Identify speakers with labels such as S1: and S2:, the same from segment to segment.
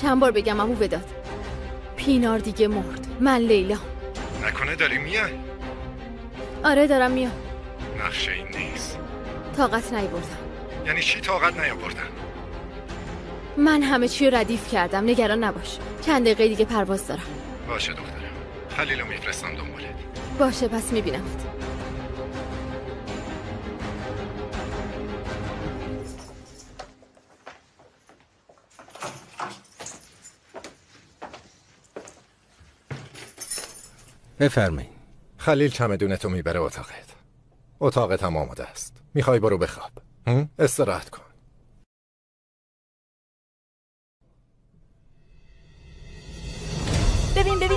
S1: چند بار بگم عمو وداد، پینار دیگه مرد. من لیلا.
S2: نکنه داری میای؟
S1: آره دارم میام.
S2: نقشه این نیست.
S1: طاقت نیاوردم.
S2: یعنی چی طاقت نیاوردن؟
S1: من همه چی رو ردیف کردم، نگران نباش. چند دقیقه دیگه پرواز دارم.
S2: باشه دخترم، خلیلو میفرستم دنبالت.
S1: باشه پس میبینمت.
S3: بفرمایید.
S2: خلیل چمدونتو میبره اتاقت. اتاقت هم آماده است. میخوای برو بخواب. استراحت کن.
S4: ببین نه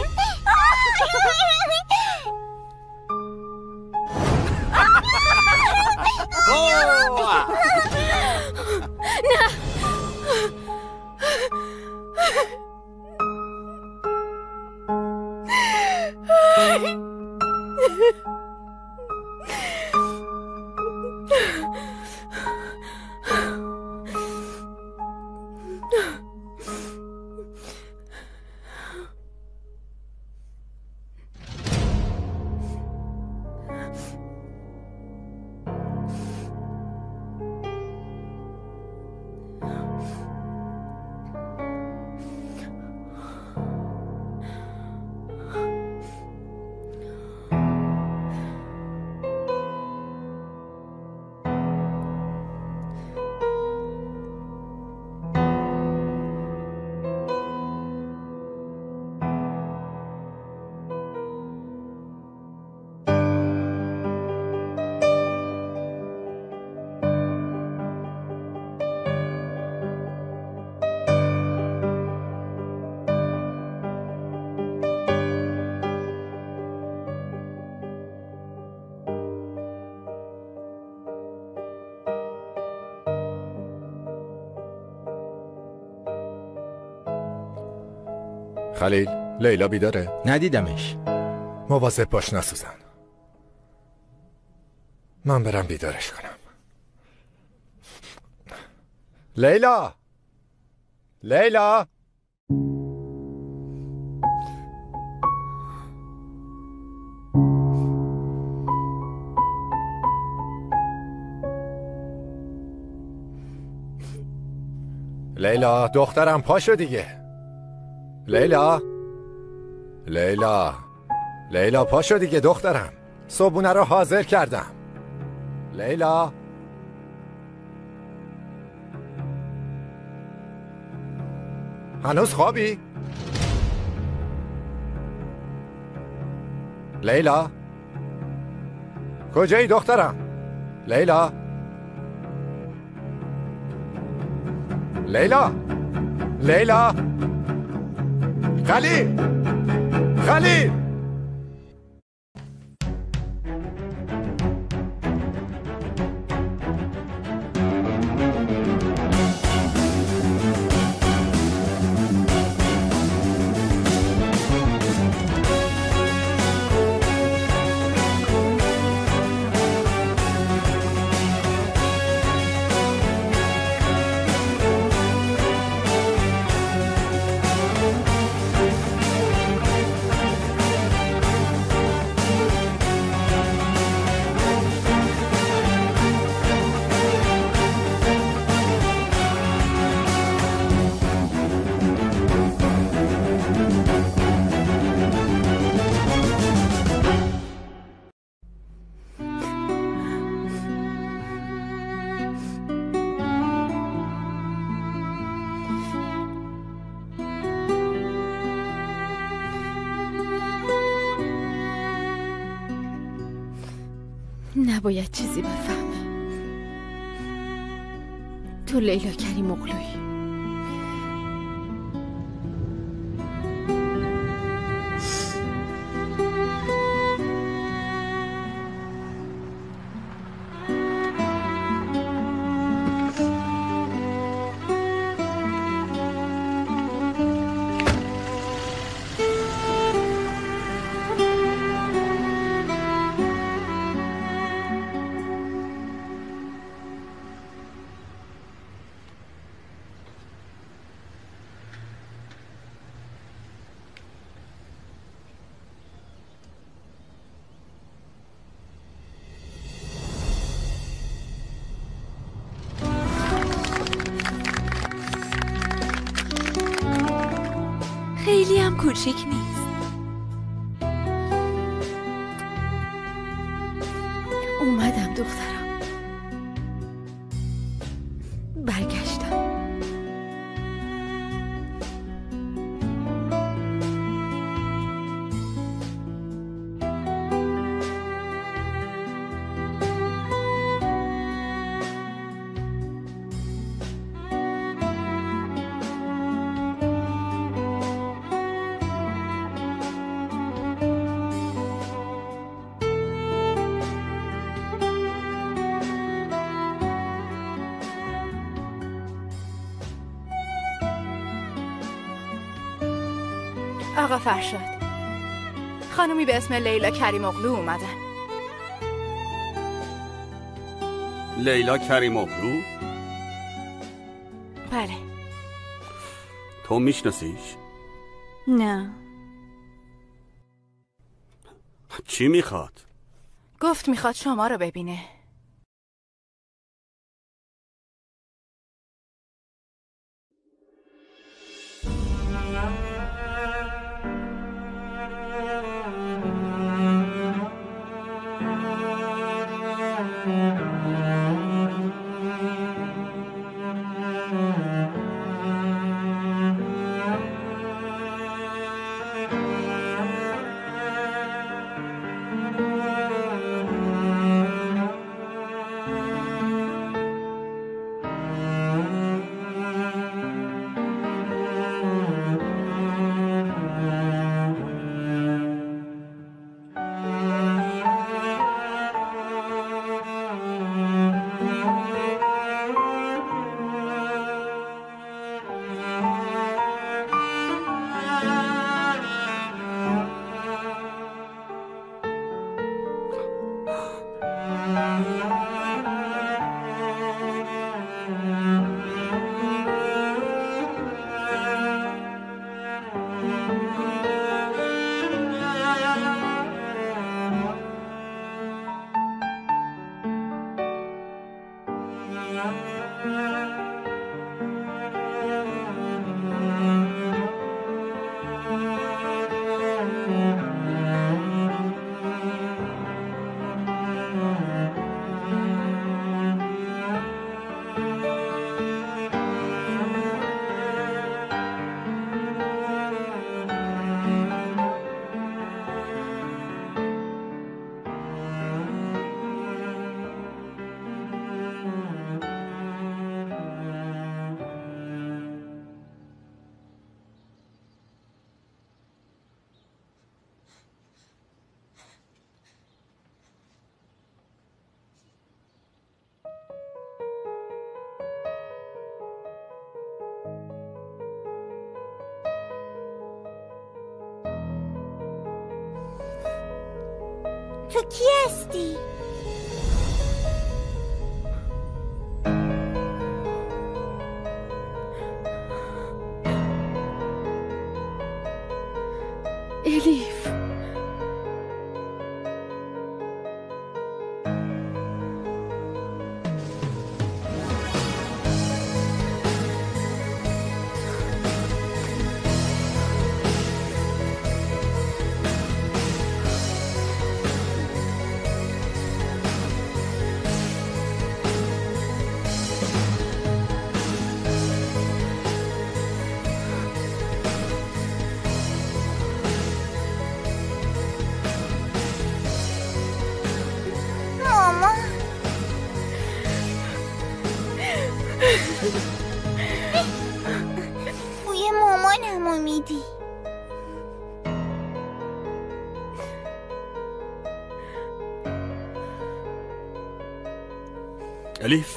S2: خلیل، لیلا بیداره؟
S3: ندیدمش.
S2: مواظب باش نسوزن. من برم بیدارش کنم. لیلا! لیلا! لیلا دخترم پاشو دیگه. لیلا لیلا لیلا پاشو دیگه دخترم. صبحونه رو حاضر کردم. لیلا هنوز خوابی؟ لیلا کجایی دخترم؟ لیلا لیلا لیلا خلیل خلیل
S1: نباید چیزی بفهمه. تو لیلا کریم اغلویی.
S4: خیلی هم کوچیک نیست.
S1: اومدم دخترم، برگشتم.
S4: آقا فرشاد، خانومی به اسم لیلا کریم اغلو اومدن.
S5: لیلا کریم اغلو؟
S4: بله.
S5: تو میشناسیش؟
S4: نه.
S5: چی میخواد؟
S4: گفت میخواد شما رو ببینه.
S6: تو کی هستی؟
S1: الیف،
S6: بوی مامانمو میدی.
S5: الیف،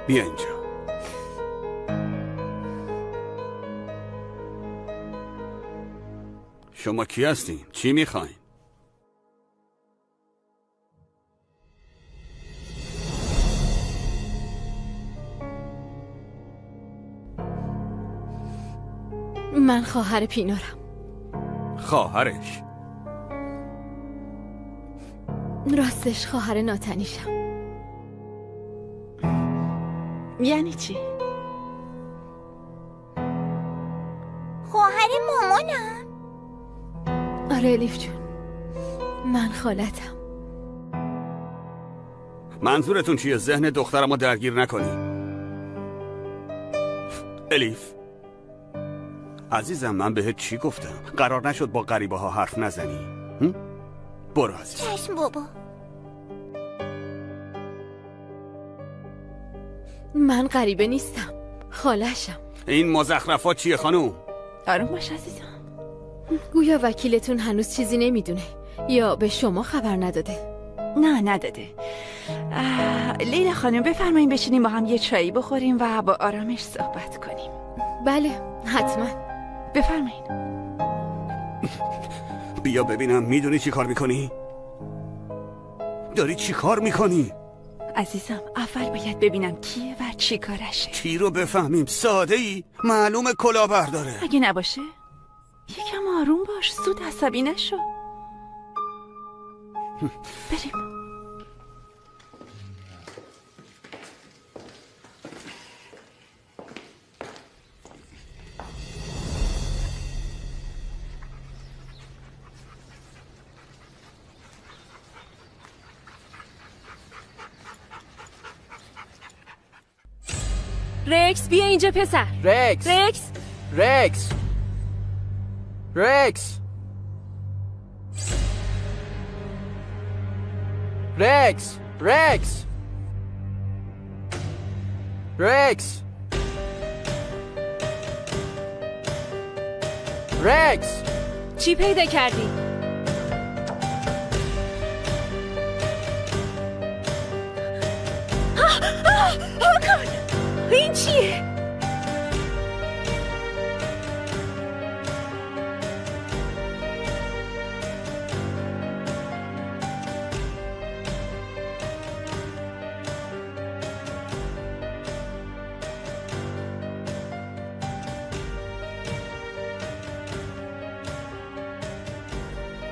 S5: بیا اینجا. شما کی هستین؟ چی میخواین؟
S1: من خواهر پینارم.
S5: خواهرش؟
S1: راستش خواهر ناتنیشم.
S4: یعنی چی؟
S6: خواهر مامانم.
S1: آره الیف جون، من خالتم.
S5: منظورتون چیه؟ ذهن دخترمو درگیر نکنی. الیف عزیزم، من بهت چی گفتم؟ قرار نشد با غریبه ها حرف نزنی. برو عزیزم.
S6: چشم بابا.
S1: من غریبه نیستم، خالشم.
S5: این مزخرفات چیه خانوم؟
S4: آروم باش عزیزم.
S1: گویا وکیلتون هنوز چیزی نمیدونه یا به شما خبر نداده؟
S4: نه نداده. لیلا خانم بفرمایید بشینیم با هم یه چایی بخوریم و با آرامش صحبت کنیم.
S1: بله حتما.
S4: بفرمایید.
S5: بیا ببینم، میدونی چی کار میکنی؟ داری چی کار میکنی؟
S4: عزیزم اول باید ببینم کیه و چی کارشه.
S5: چی رو بفهمیم؟ ساده ای؟ معلومه کلاهبرداره.
S4: اگه نباشه یکم آروم باش، زود عصبی نشو. بریم.
S1: رکس بیا اینجا پسر.
S7: رکس
S1: رکس
S7: رکس رکس رکس رکس رکس رکس
S1: چی پیدا کردی؟ این چیه؟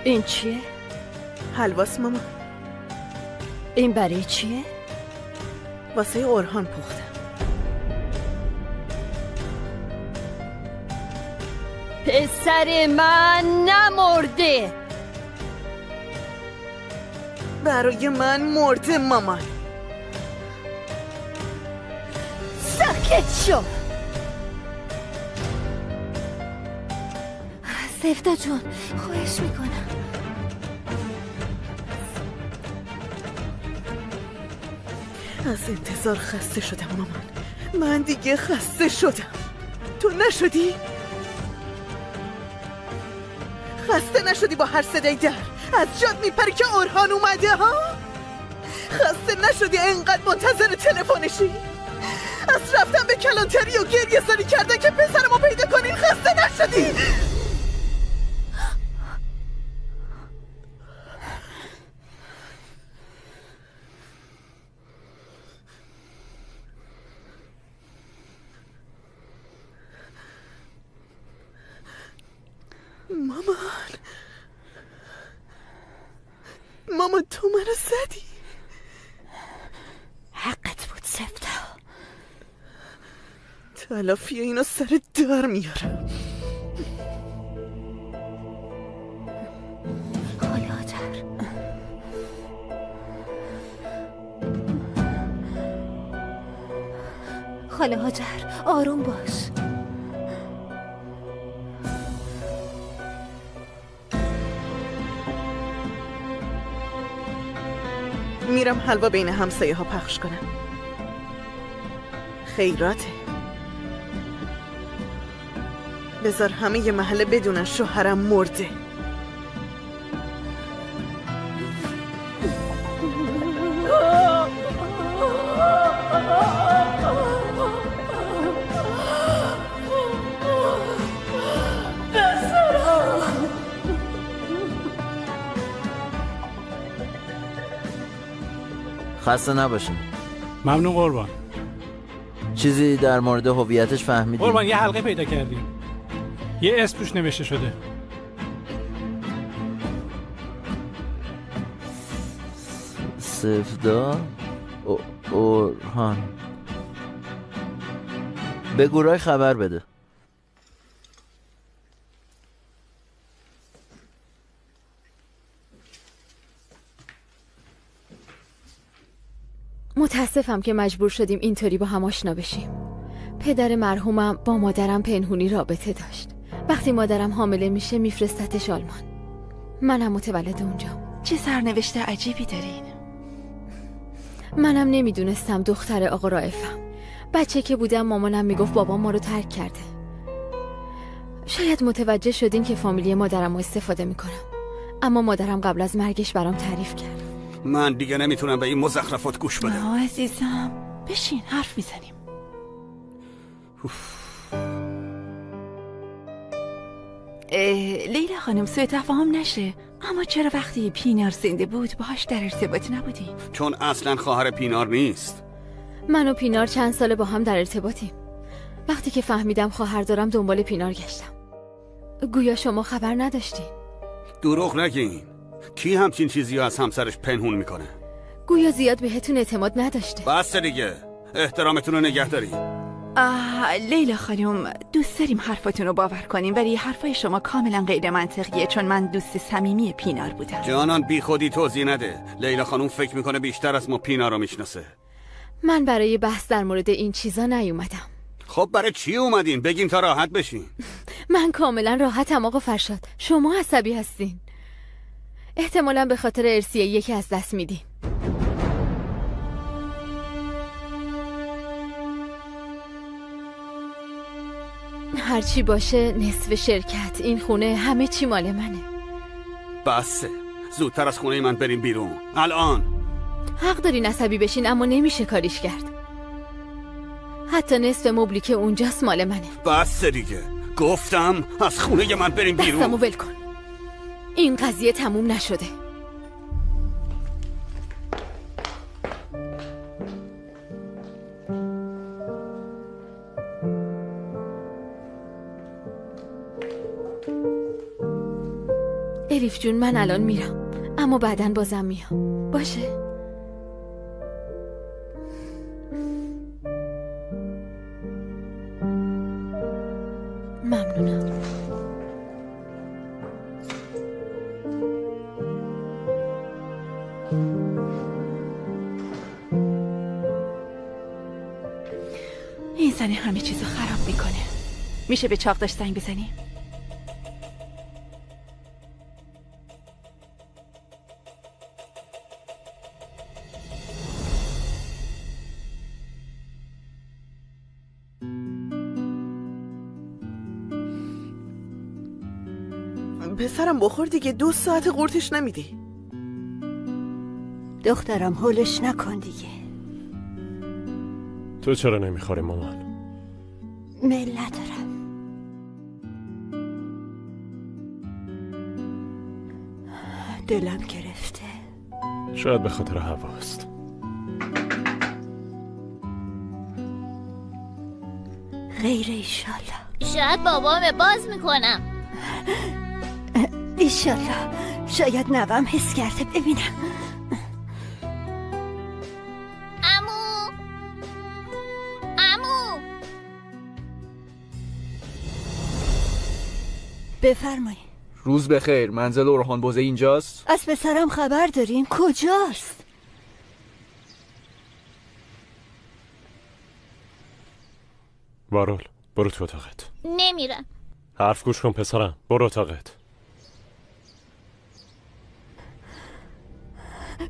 S1: این چیه؟
S8: حلواس ماما.
S1: این برای چیه؟
S8: واسه اورهان پختم.
S1: پسر من نمرده.
S8: برای من مرده مامان.
S1: ساکت شو. سفتا جون خواهش میکنم.
S8: از انتظار خسته شدم مامان. من دیگه خسته شدم. تو نشدی؟ خسته نشدی با هر صدای در از جات میپری که اورهان اومده ها؟ خسته نشدی انقدر منتظر تلفنشی؟ از رفتن به کلانتری و گریه زاری کردن که پسرمو پیدا کنین خسته نشدی؟ مامان تو منو زدی.
S1: حقت بود سفتا.
S8: تلافی اینو سر در میارم.
S1: خاله هاجر آروم باش.
S8: میرم حلوا بین همسایه ها پخش کنم. خیراته. بذار همه ی محله بدونن شوهرم مرده.
S9: خسته نباشین.
S10: ممنون قربان.
S9: چیزی در مورد هویتش فهمیدی؟
S10: قربان یه حلقه پیدا کردیم، یه اسم توش نوشته شده.
S9: سفدا اورهان. به گروه خبر بده.
S1: متاسفم که مجبور شدیم اینطوری با هم آشنا بشیم. پدر مرحومم با مادرم پنهونی رابطه داشت. وقتی مادرم حامله میشه میفرستتش آلمان. منم متولد اونجا.
S4: چه سرنوشت عجیبی دارین.
S1: منم نمیدونستم دختر آقا رائفم. بچه که بودم مامانم میگفت بابا ما رو ترک کرده. شاید متوجه شدین که فامیلی مادرم رو استفاده میکنم. اما مادرم قبل از مرگش برام تعریف کرد.
S5: من دیگه نمیتونم به این مزخرفات گوش بدم.
S4: عزیزم بشین حرف میزنیم. لیلا خانم سوء تفاهم نشه، اما چرا وقتی پینار زنده بود باهاش در ارتباط نبودی؟
S5: چون اصلا خواهر پینار نیست.
S1: من و پینار چند ساله با هم در ارتباطیم. وقتی که فهمیدم خواهر دارم دنبال پینار گشتم. گویا شما خبر نداشتین.
S5: دروغ نگین. کی همچین چیزی از همسرش پنهون میکنه؟
S1: گویا زیاد بهتون اعتماد نداشته.
S5: بس دیگه، احترامتون رو نگه داری.
S4: لیلا خانم دوست داریم حرفاتون رو باور کنیم، ولی حرفای شما کاملا غیر منطقیه، چون من دوست صمیمی پینار بودم.
S5: جانان بی خودی توضیح نده. لیلا خانم فکر میکنه بیشتر از ما پینار رو میشناسه.
S1: من برای بحث در مورد این چیزا نیومدم.
S5: خب برای چی اومدین؟ بگین تا راحت بشین.
S1: من کاملا راحتم آقا فرشاد. شما عصبی هستین. احتمالاً به خاطر ارثیه‌ای که از دست میدین. هرچی باشه نصف شرکت، این خونه، همه چی مال منه.
S5: بسه. زودتر از خونه من بریم بیرون. الان.
S1: حق دارین عصبی بشین، اما نمیشه کاریش کرد. حتی نصف مبلی که اونجاست مال منه.
S5: بسه دیگه. گفتم از خونه من بریم بیرون.
S1: دستمو ول کن. این قضیه تموم نشده. الیف جون من الان میرم، اما بعداً بازم میام. باشه؟ ممنونم.
S4: این زنه همه چیزو خراب میکنه. میشه به چاقداش زنگ بزنی؟
S8: پسرم بخور دیگه، 2 ساعت قورتش نمیدی.
S11: دخترم هولش نکن دیگه.
S12: تو چرا نمیخوری مامان؟
S11: میل ندارم. دلم گرفته.
S12: شاید به خاطر هواست.
S11: غیر ایشالله.
S6: شاید بابامه باز میکنم.
S11: ایشالله. شاید نوام حس کرده. ببینم.
S6: عمو
S11: بفرمایید.
S7: روز بخیر. منزل اورهان بوزه اینجاست؟
S11: از پسرم خبر دارین؟ کجاست؟
S12: وارول برو تو اتاقت.
S6: نمیرم.
S12: حرف گوش کن پسرم، برو اتاقت.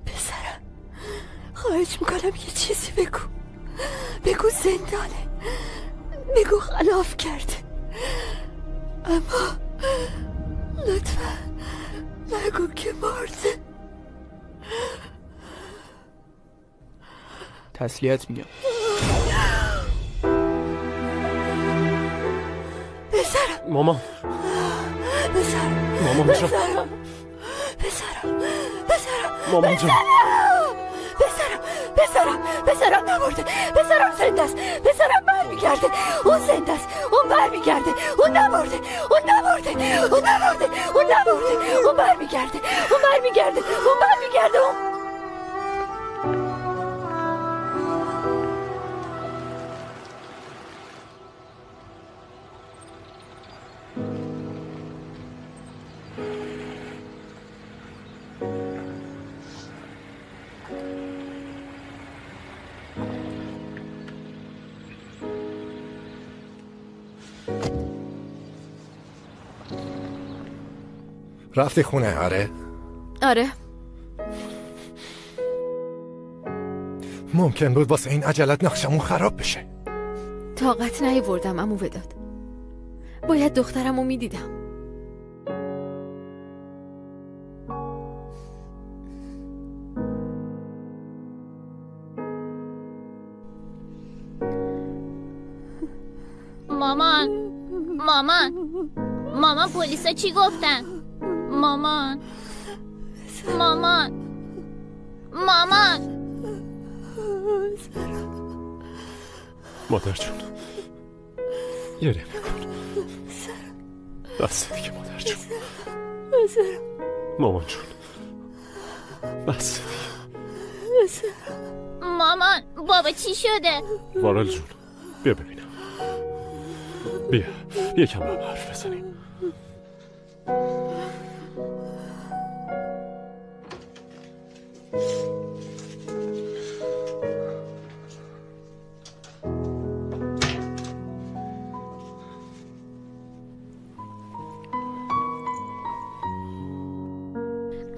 S11: پسرم خواهش میکنم یه چیزی بگو. بگو زندانه، بگو خلاف کرده، اما لطفا نگو که مرده.
S7: تسلیت میگم.
S11: پسرم
S12: مامان،
S11: پسرم،
S12: مامان جان،
S11: پسرم، پسرم، پسرم،
S12: مامان جان،
S11: پسرم نمرده، پسرم زنده است، پسرم برمیگرده، اون زنده است، اون برمیگرده، اون نمرده، اون نمرده، اون نمرده، اون نمرده، اون برمیگرده، اون برمیگرده، اون برمیگرده، اون
S2: رفتی خونه؟ آره؟
S1: آره.
S2: ممکن بود واسه این عجلت نقشمون خراب بشه.
S1: طاقت نیاوردم عمو وداد. باید دخترمو میدیدم.
S6: مامان پلیسا چی گفتن؟ مامان
S12: مادر جون گریه نکن. بس دیگه مادر جون. مامان جون بس دیگه.
S6: مامان بابا چی شده؟
S12: وارل جون بیا ببینم. بیا یکم با هم حرف بزنیم.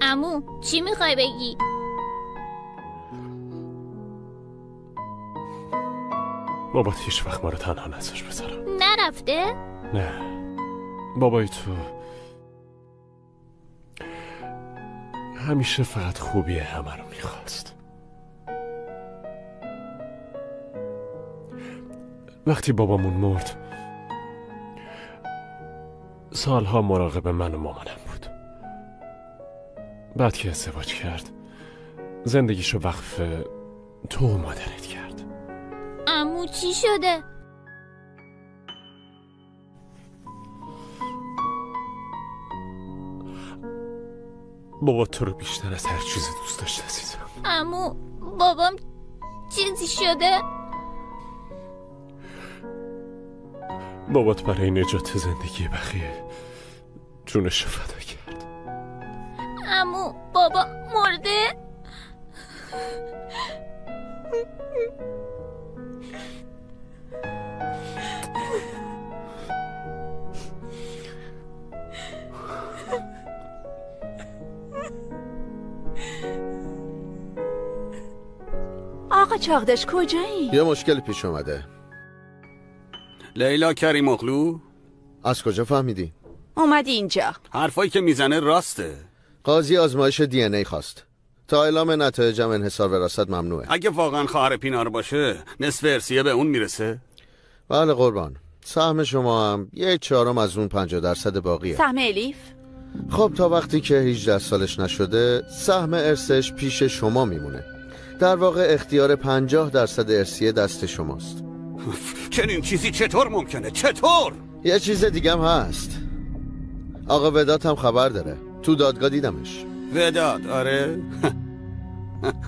S6: عمو چی میخوای بگی؟
S12: بابات هیچ وقت ما رو تنها نذاش بذارم.
S6: نرفته؟
S12: نه بابای تو همیشه فقط خوبی همه رو میخواست. وقتی بابامون مرد سالها مراقب من و مامانم بود. بعد که ازدواج کرد زندگیشو وقف تو و مادرت کرد.
S6: عمو چی شده؟
S12: بابا تو رو بیشتر از هر چیزی دوست داشت عزیزم.
S6: عمو بابام چیزی شده؟
S12: بابات برای نجات زندگی بقیه جونش رو فدا کرد.
S6: عمو بابا مرده؟
S4: آقا چاغدش کجایی؟
S13: یه مشکل پیش اومده.
S5: لیلا کریم اغلو؟
S13: از کجا فهمیدی؟
S4: اومدی اینجا.
S5: حرفایی که میزنه راسته.
S13: قاضی آزمایش دی ان ای خواست. تا اعلام نتایجم انحصار وراثت ممنوعه.
S5: اگه واقعا خواهر پینار باشه نصف ارثیه به اون میرسه؟
S13: بله قربان. سهم شما هم 1/4 از اون 50% باقیه.
S4: سهم الیف؟
S13: خب تا وقتی که 18 سالش نشده سهم ارثش پیش شما میمونه. در واقع اختیار 50% ارثیه دست شماست.
S5: چنین چیزی چطور ممکنه؟ چطور؟
S13: یه چیز دیگه هم هست. آقا وداد هم خبر داره. تو دادگاه دیدمش.
S5: وداد؟ آره؟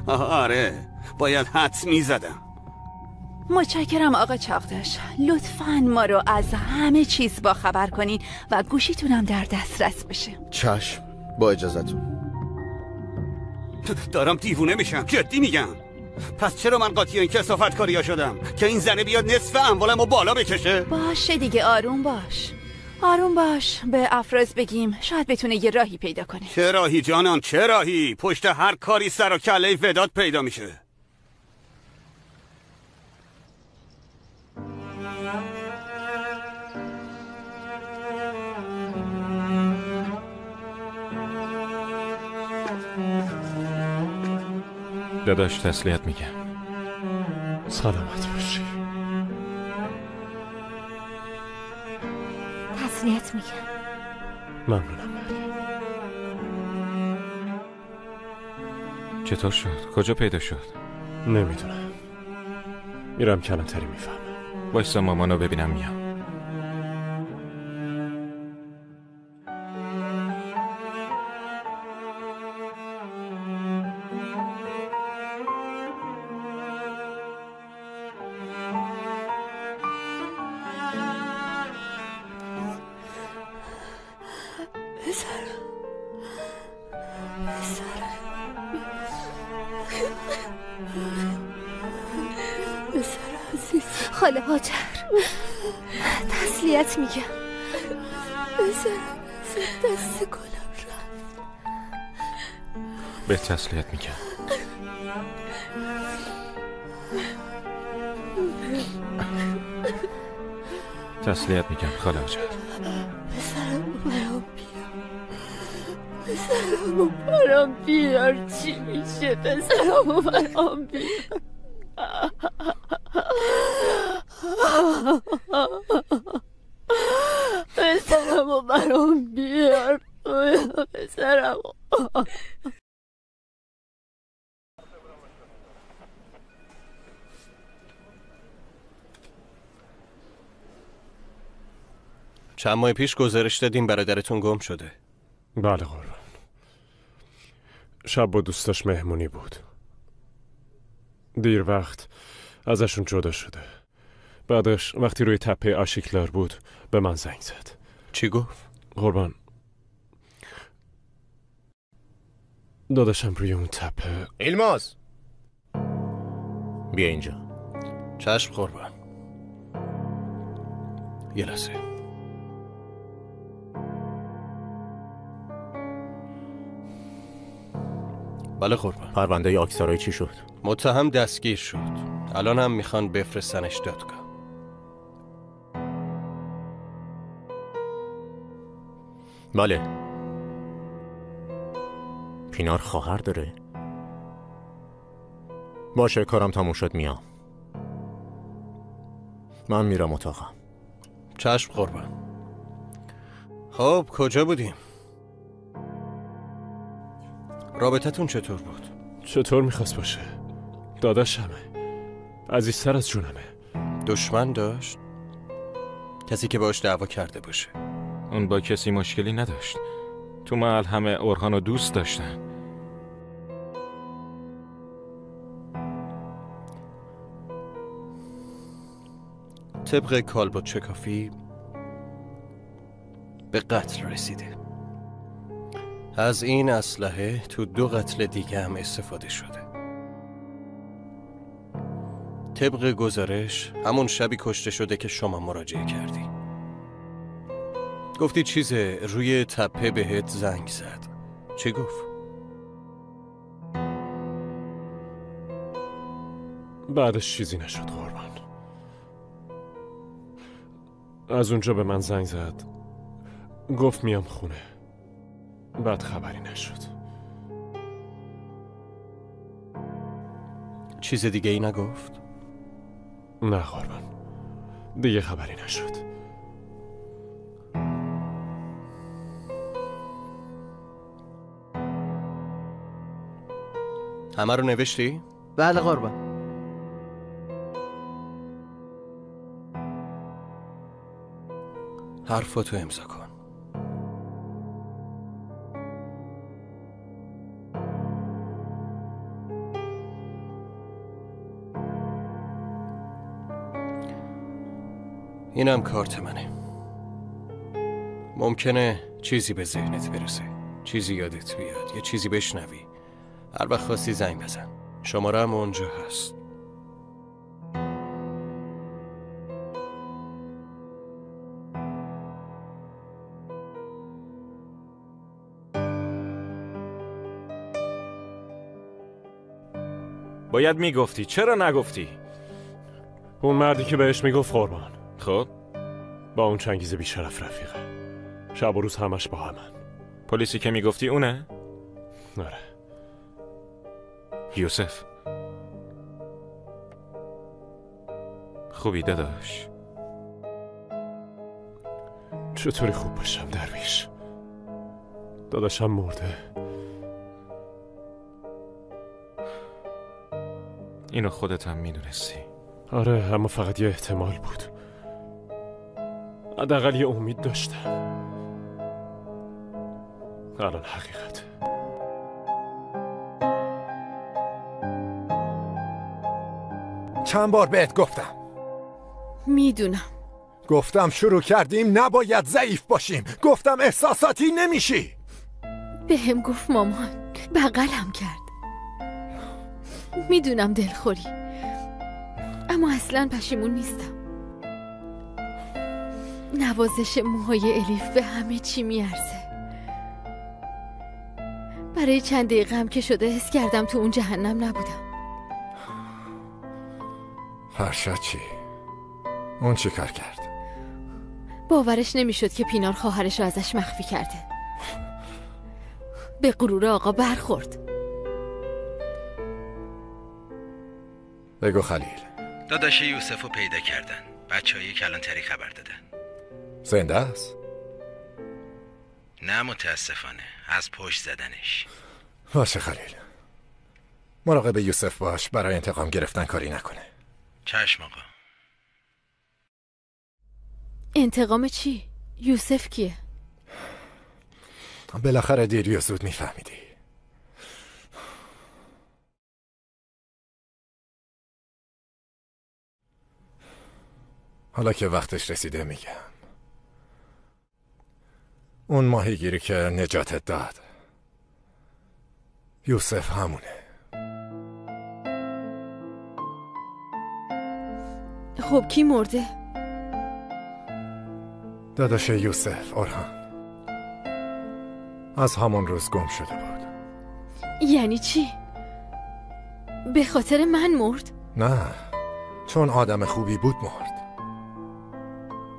S5: آره باید حدس میزدم.
S4: متشکرم آقا چاغدش. لطفاً ما رو از همه چیز با خبر کنین و گوشیتونم در دسترس بشه.
S13: چشم با اجازتون.
S5: دارم دیوونه میشم، جدی میگم. پس چرا من قاطی این کثافت کاریا شدم که این زنه بیاد نصف اموالمو بالا بکشه؟
S4: باشه دیگه آروم باش. آروم باش. به افراز بگیم شاید بتونه یه راهی پیدا کنه.
S5: چه راهی جانان؟ چه راهی؟ پشت هر کاری سر و کله وداد پیدا میشه.
S12: داداش تسلیت میگم. سلامت باشی.
S6: تسلیت میگم.
S12: ممنونم.
S3: چطور شد؟ کجا پیدا شد؟
S12: نمیدونم. میرم کلانتری میفهمم.
S3: وایسا مامانو ببینم میام.
S6: خاله هاجر تسلیت میگم.
S11: بذارم دست گلم رفت.
S3: به تسلیت میگم. تسلیت میگم خاله هاجر.
S11: بذارم برام بیار. بذارم برام بیار. چی میشه؟ بذارم برام بیار. بذارم برام بیار. بذارم.
S14: چند ماه پیش گزارش دادیم برادرتون گم شده.
S12: بله قربان. شب با دوستاش مهمونی بود. دیر وقت ازشون جدا شده. بعدش وقتی روی تپه آشیکلار بود به من زنگ زد.
S14: چی گفت؟
S12: قربان، داداشم روی اون تپه.
S2: ایلماز بیا اینجا.
S14: چشم قربان. یه لحظه. بله قربان.
S2: پرونده آکسارای چی شد؟
S14: متهم دستگیر شد. الان هم میخوان بفرستنش دادگاه.
S2: بله. پینار خواهر داره؟ باشه، کارم تموم شد میام. من میرم اتاقم.
S14: چشم قربان. خب کجا بودیم؟ رابطتون چطور بود؟
S12: چطور میخواست باشه؟ داداشمه، عزیزتر از جونمه.
S14: دشمن داشت؟ کسی که باش دعوا کرده باشه؟
S3: اون با کسی مشکلی نداشت. تو محل همه اورهانو دوست داشتن.
S14: طبق کالبد چکافی به قتل رسیده. از این اسلحه تو 2 قتل دیگه هم استفاده شده. طبق گزارش همون شبی کشته شده که شما مراجعه کردی. گفتی چیزه روی تپه بهت زنگ زد. چی گفت؟
S12: بعدش چیزی نشد قربان. از اونجا به من زنگ زد، گفت میام خونه. بعد خبری نشد.
S14: چیز دیگه ای نگفت؟
S12: نه قربان، دیگه خبری نشد.
S14: همه رو نوشتی؟
S9: بله قربان.
S14: حرفاتو امضا کن. اینم کارت منه. ممکنه چیزی به ذهنت برسه، چیزی یادت بیاد، یه چیزی بشنوی. هر وقت خواستی زنگ بزن. شماره هم اونجا هست.
S3: باید میگفتی، چرا نگفتی؟
S12: اون مردی که بهش میگفت قربان،
S3: خب
S12: با اون چنگیز بیشرف رفیقه. شب و روز همش با همن.
S3: پلیسی که میگفتی اونه؟
S12: نره.
S3: یوسف خوبی داداش؟
S12: چطوری خوب باشم درویش؟ داداشم مرده.
S3: اینو خودت هم میدونستی.
S12: آره، اما فقط یه احتمال بود. حداقل یه امید داشتم. الان حقیقت.
S2: چند بار بهت گفتم.
S1: میدونم.
S2: گفتم شروع کردیم نباید ضعیف باشیم. گفتم احساساتی نمیشی.
S1: بهم گفت مامان، بغلم کرد. میدونم دلخوری، اما اصلا پشیمون نیستم. نوازش موهای الیف به همه چی میارزه. برای چند دقیقه هم که شده حس کردم تو اون جهنم نبودم.
S2: فرشاد چی؟ اون چی کار کرد؟
S1: باورش نمیشد که پینار خواهرش رو ازش مخفی کرده. به غرور آقا برخورد.
S2: بگو خلیل.
S9: داداش یوسف رو پیدا کردن. بچه‌های کلانتری خبر دادن.
S2: زنده است؟
S9: نه متاسفانه، از پشت زدنش.
S2: باشه خلیل، مراقب یوسف باش، برای انتقام گرفتن کاری نکنه.
S9: چشم آقا.
S1: انتقام چی؟ یوسف کیه؟
S2: بالاخره دیر یا زود میفهمیدی. حالا که وقتش رسیده میگم. اون ماهیگیری که نجاتت داد یوسف همونه.
S1: خب کی مرده؟
S2: داداش یوسف، اورهان. از همون روز گم شده بود.
S1: یعنی چی؟ به خاطر من مرد؟
S2: نه، چون آدم خوبی بود مرد.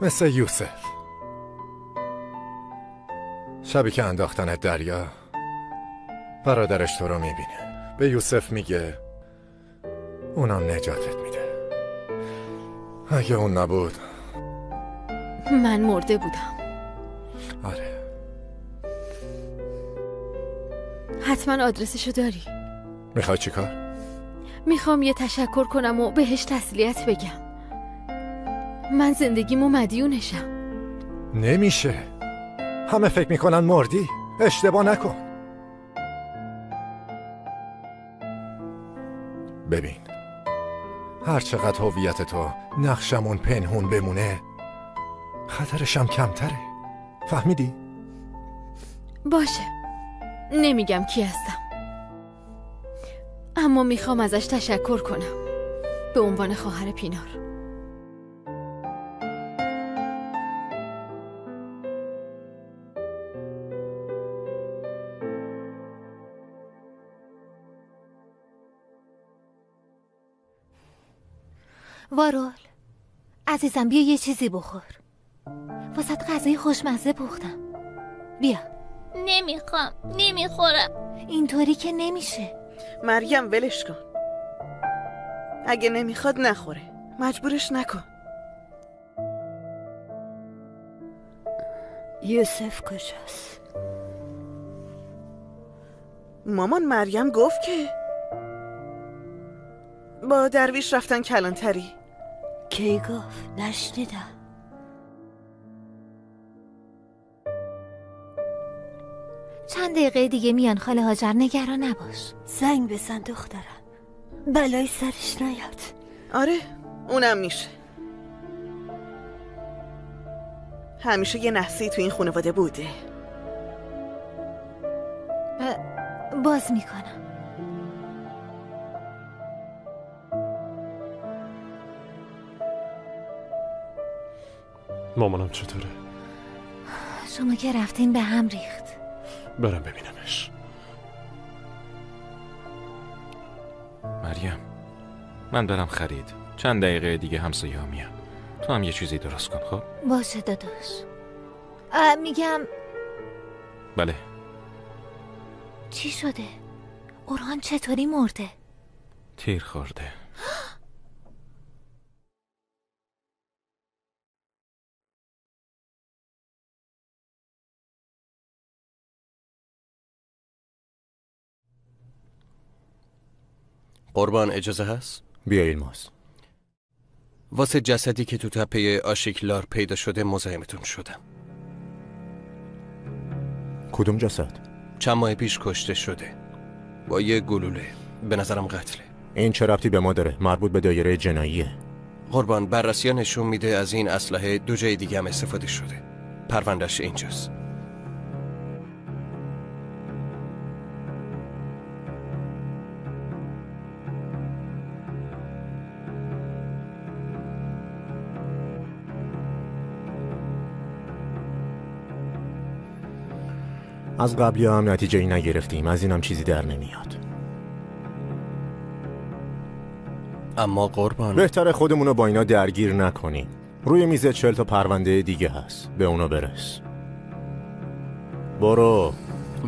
S2: مثل یوسف. شبی که انداختنت دریا برادرش تو رو میبینه، به یوسف میگه اونم نجاتت میده. اگه اون نبود
S1: من مرده بودم.
S2: آره.
S1: حتما آدرسشو داری؟
S2: میخوای چی کار؟
S1: میخوام یه تشکر کنم و بهش تسلیت بگم. من زندگیمو مدیونشم.
S2: نمیشه. همه فکر میکنن مردی. اشتباه نکن. ببین، هر چقدر هویت تو نقشمون پنهون بمونه خطرشم کمتره. فهمیدی؟
S1: باشه، نمیگم کی هستم، اما میخوام ازش تشکر کنم به عنوان خواهر پینار.
S15: وارول عزیزم، بیا یه چیزی بخور. واسه غذای خوشمزه پختم. بیا.
S6: نمیخورم.
S15: اینطوری که نمیشه.
S8: مریم ولش کن. اگه نمیخواد نخوره، مجبورش نکن.
S11: یوسف کجاست؟
S8: مامان مریم گفت که با درویش رفتن کلانتری.
S11: کی گفت؟ نشنیدم.
S15: چند دقیقه دیگه میان خاله هاجر، نگران نباش.
S11: زنگ بزن دخترم، بلای سرش نیاد.
S8: آره اونم میشه. همیشه یه نحسی تو این خانواده بوده.
S15: باز میکنم.
S12: مامانم چطوره؟
S15: شما که رفتین به هم ریخت.
S12: برم ببینمش.
S3: مریم، من برم خرید. چند دقیقه دیگه همسایه ها میان. تو هم یه چیزی درست کن. خب
S15: باشه داداش. میگم
S3: بله.
S15: چی شده؟ اورهان چطوری مرده؟
S3: تیر خورده.
S14: قربان اجازه هست؟
S2: بیا ایلماس.
S14: واسه جسدی که تو تپه آشیکلار پیدا شده مزاحمتون شدم.
S2: کدوم جسد؟
S14: چند ماه پیش کشته شده با یه گلوله. به نظرم قتله.
S2: این چه ربطی به ما داره؟ مربوط به دایره جناییه.
S14: قربان بررسی‌ها نشون میده از این اسلحه 2 جای دیگه هم استفاده شده. پروندهش اینجاست.
S2: از قبلی هم نتیجه ای نگرفتیم، از اینم چیزی در نمیاد.
S14: اما قربان
S2: بهتره خودمونو با اینا درگیر نکنیم. روی میز 40 تا پرونده دیگه هست، به اونا برس. برو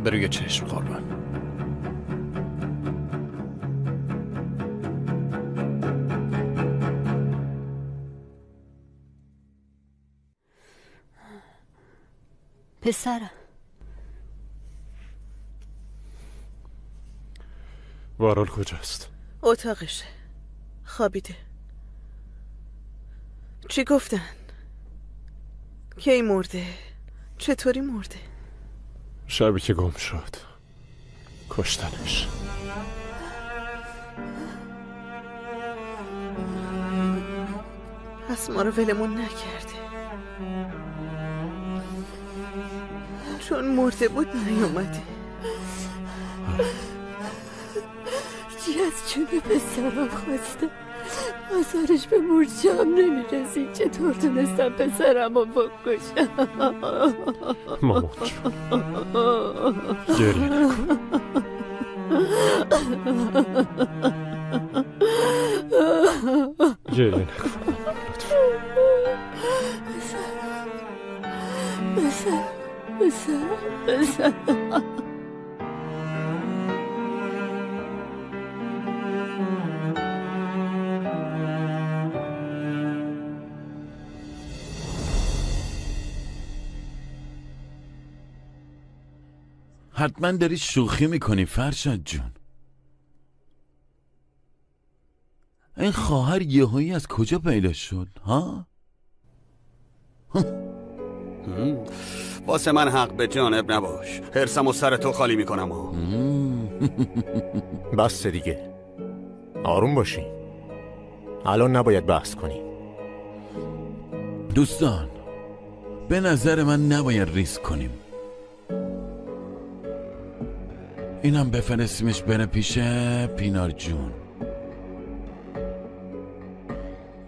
S14: بروی چشم قربان.
S11: پسرم
S12: وارال کجاست؟
S8: اتاقشه، خوابیده. چی گفتن؟ کی مرده؟ چطوری مرده؟
S12: شبی که گم شد کشتنش.
S8: پس ما رو ولمون نکرده، چون مرده بود نیومده.
S11: چی از جون پسرم خواسته، آثارش به مورچه‌ام نمیرسید. چطور تونستم پسرم رو بکشم؟
S12: مامان جون گریه نکن. گریه نکن
S11: پسرم.
S16: حتما داری شوخی میکنی فرشاد جون. این خواهر یهویی از کجا پیدا شد ها؟
S5: واسه من حق به جانب نباش، حرسم و سر تو خالی میکنم.
S2: بس دیگه، آروم باشی. الان نباید بحث کنی.
S16: دوستان به نظر من نباید ریسک کنیم. اینم بفرستیمش بره پیش پینار جون،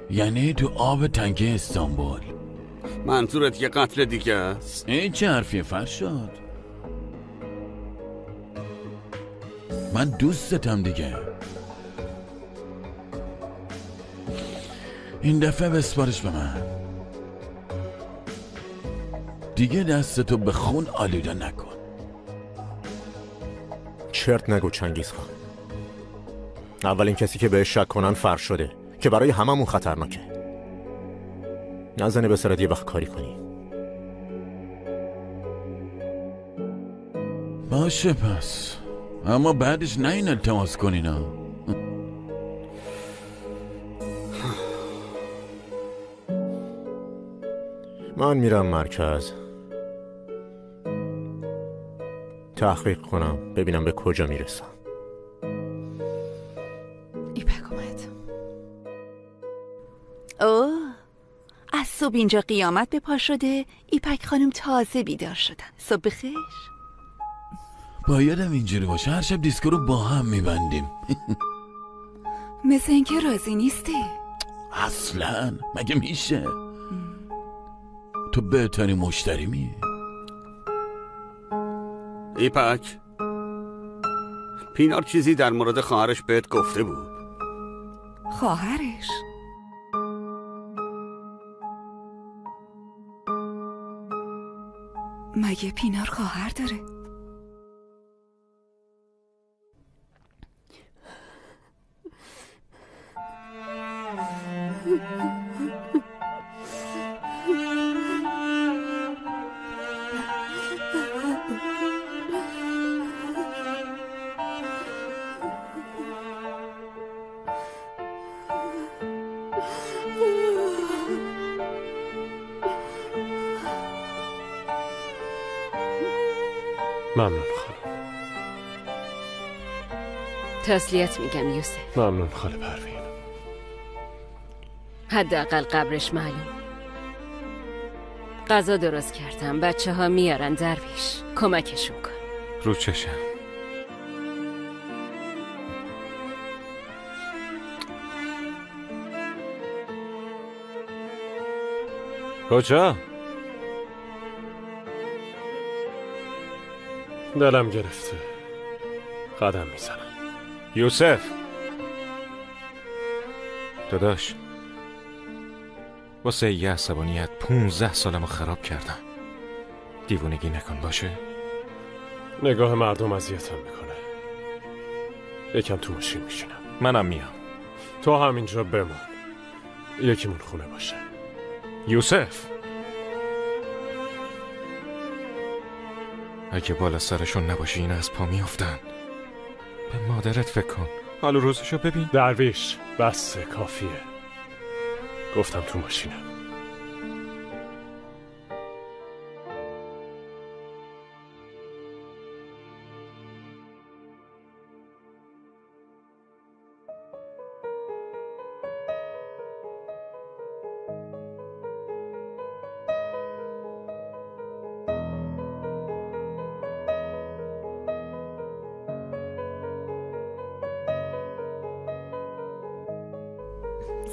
S16: یعنی تو آب تنگه استانبول.
S5: منظورت یه قتل دیگه است؟
S16: این چه حرفیه فرشاد؟ من دوستتم دیگه. این دفعه بسپارش به من، دیگه دستتو به خون آلوده نکن.
S2: چرت نگو چنگیز خان. اولین کسی که بهش شک کنن فرشاده که برای هممون خطرناکه. نزنه به سرت یه وقت کاری کنی.
S16: باشه پس، اما بعدش نه این التماس کنین ها.
S2: من میرم مرکز تحقیق کنم ببینم به کجا میرسم.
S4: ایپک اومد. اوه، از صبح اینجا قیامت به پا شده. ایپک خانم تازه بیدار شدن. صبح بخیر.
S16: بایدم اینجوری باشه، هر شب دیسکو رو با هم میبندیم.
S4: مثل اینکه راضی نیستی.
S16: اصلا مگه میشه؟ تو بهترین مشتری می.
S5: ایپک، پینار چیزی در مورد خواهرش بهت گفته بود؟
S4: خواهرش؟ مگه پینار خواهر داره؟
S12: ممنون خانم.
S11: تسلیت میگم یوسف.
S12: ممنون خاله پروین.
S11: حداقل قبرش معلوم. غذا درست کردم، بچه ها میارن درویش، کمکشون کن.
S3: رو چشم. کجا؟
S12: دلم گرفته، قدم میزنم.
S3: یوسف داداش، واسه یه عصبانیت 15 سالمو خراب کردم. دیوونگی نکن باشه؟
S12: نگاه مردم اذیتم میکنه. یکم تو ماشین میشینم.
S3: منم میام.
S12: تو همینجا بمون، یکیمون خونه باشه.
S3: یوسف اگه بالا سرشون نباشی این از پا میافتن. به مادرت فکر کن، حال و روزشو ببین.
S12: درویش بسه، کافیه. گفتم تو ماشینم.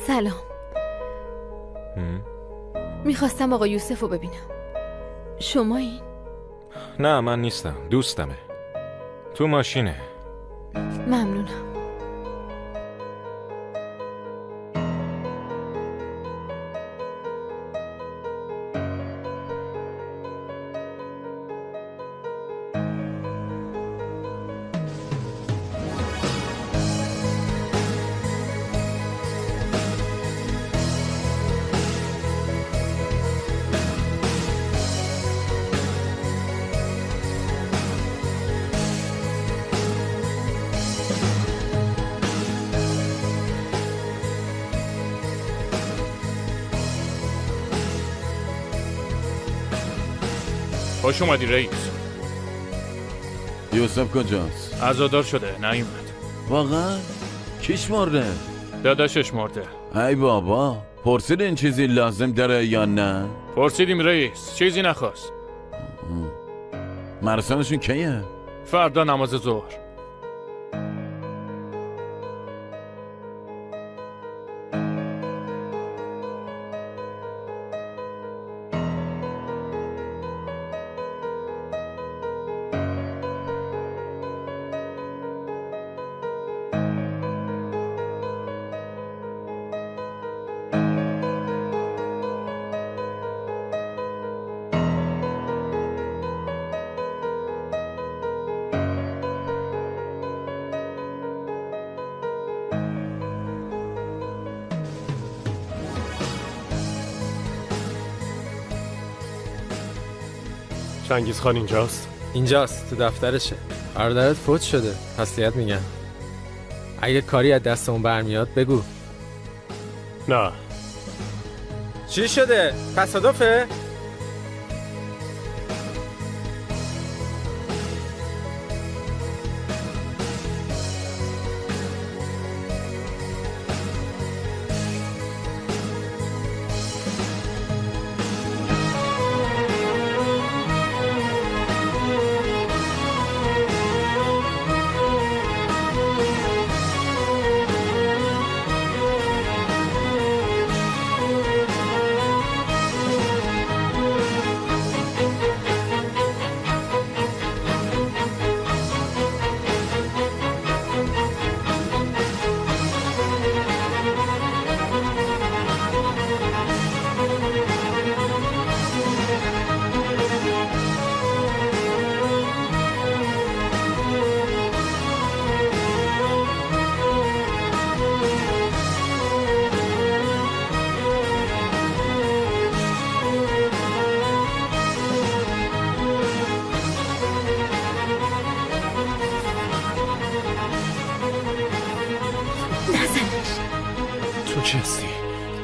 S1: سلام. میخواستم آقا یوسف رو ببینم. شما این؟
S3: نه من نیستم، دوستمه. تو ماشینه.
S1: ممنونم.
S17: خوش اومدی رئیس.
S16: یوسف کجاست؟
S17: عزادار شده، نیومد.
S16: واقعا؟ کیش مرده؟
S17: داداشش مرده.
S16: ای بابا، پرسید این چیزی لازم داره یا نه؟
S17: پرسیدیم رئیس، چیزی نخواست.
S16: مراسمشون کیه؟
S17: فردا نماز ظهر.
S12: چنگیز خان اینجاست؟
S18: اینجاست، تو دفترشه. برادرت فوت شده، تسلیت میگن. اگه کاری از دستمون برمیاد بگو.
S12: نه.
S18: چی شده؟ تصادفه؟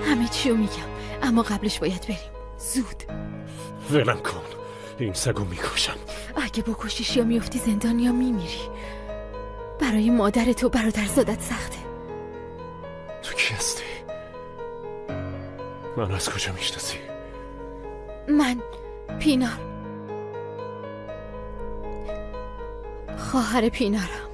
S1: همه چیو میگم، اما قبلش باید بریم. زود.
S12: ولم کن، این سگو میکشم.
S1: اگه بکشیش یا میفتی زندان یا میمیری. برای مادرت و برادرزادت سخته.
S12: تو کی هستی؟ من از کجا میشناسی؟
S1: من پینار، خواهر پینارم.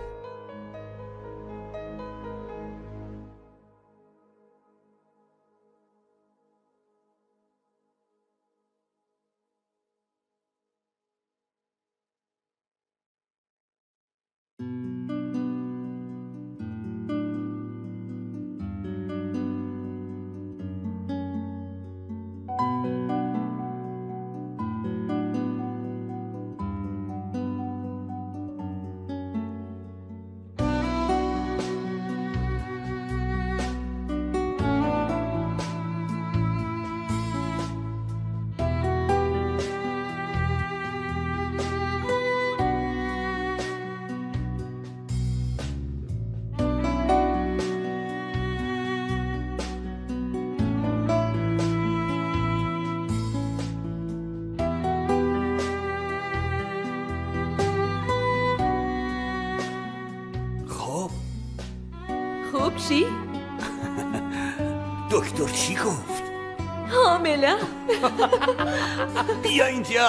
S8: چی؟
S5: دکتر چی گفت؟
S8: حامله.
S5: بیا اینجا.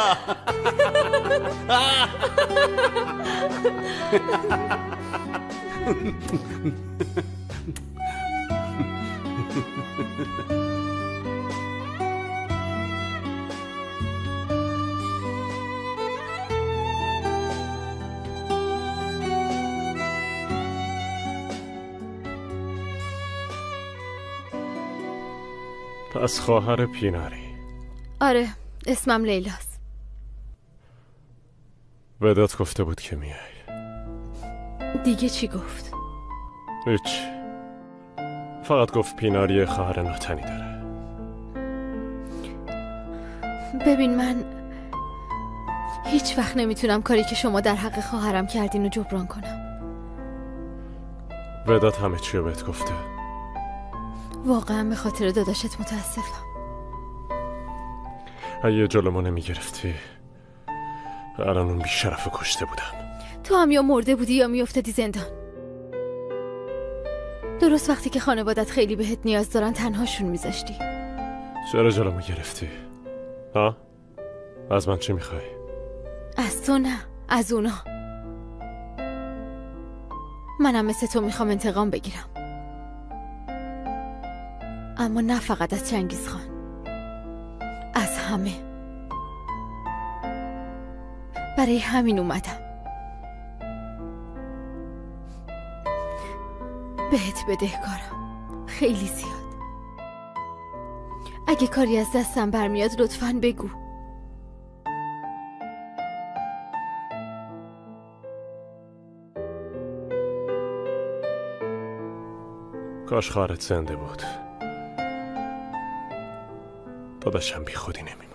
S12: پس خواهر پیناری؟
S1: آره، اسمم لیلاست.
S12: وداد گفته بود که میای.
S1: دیگه چی گفت؟
S12: هیچ، فقط گفت پیناری خواهر ناتنی داره.
S1: ببین، من هیچ وقت نمیتونم کاری که شما در حق خواهرم کردین رو جبران کنم.
S12: وداد همه چی رو بهت گفته؟
S1: واقعا به خاطر داداشت متاسفم.
S12: اگه جلومو نمیگرفتی الان اون بیشرف کشته بودم.
S1: تو هم یا مرده بودی یا میافتادی زندان. درست وقتی که خانوادت خیلی بهت نیاز دارن تنهاشون میذاشتی.
S12: چرا جلومو گرفتی؟ ها؟ از من چی میخوای؟
S1: از تو نه، از اونا. منم مثل تو میخوام انتقام بگیرم، اما نه فقط از چنگیز خان، از همه. برای همین اومدم بهت بدهکارم، خیلی زیاد. اگه کاری از دستم برمیاد لطفاً بگو.
S12: کاش خواهرت زنده بود، داداشم بی خودی نمیمرد.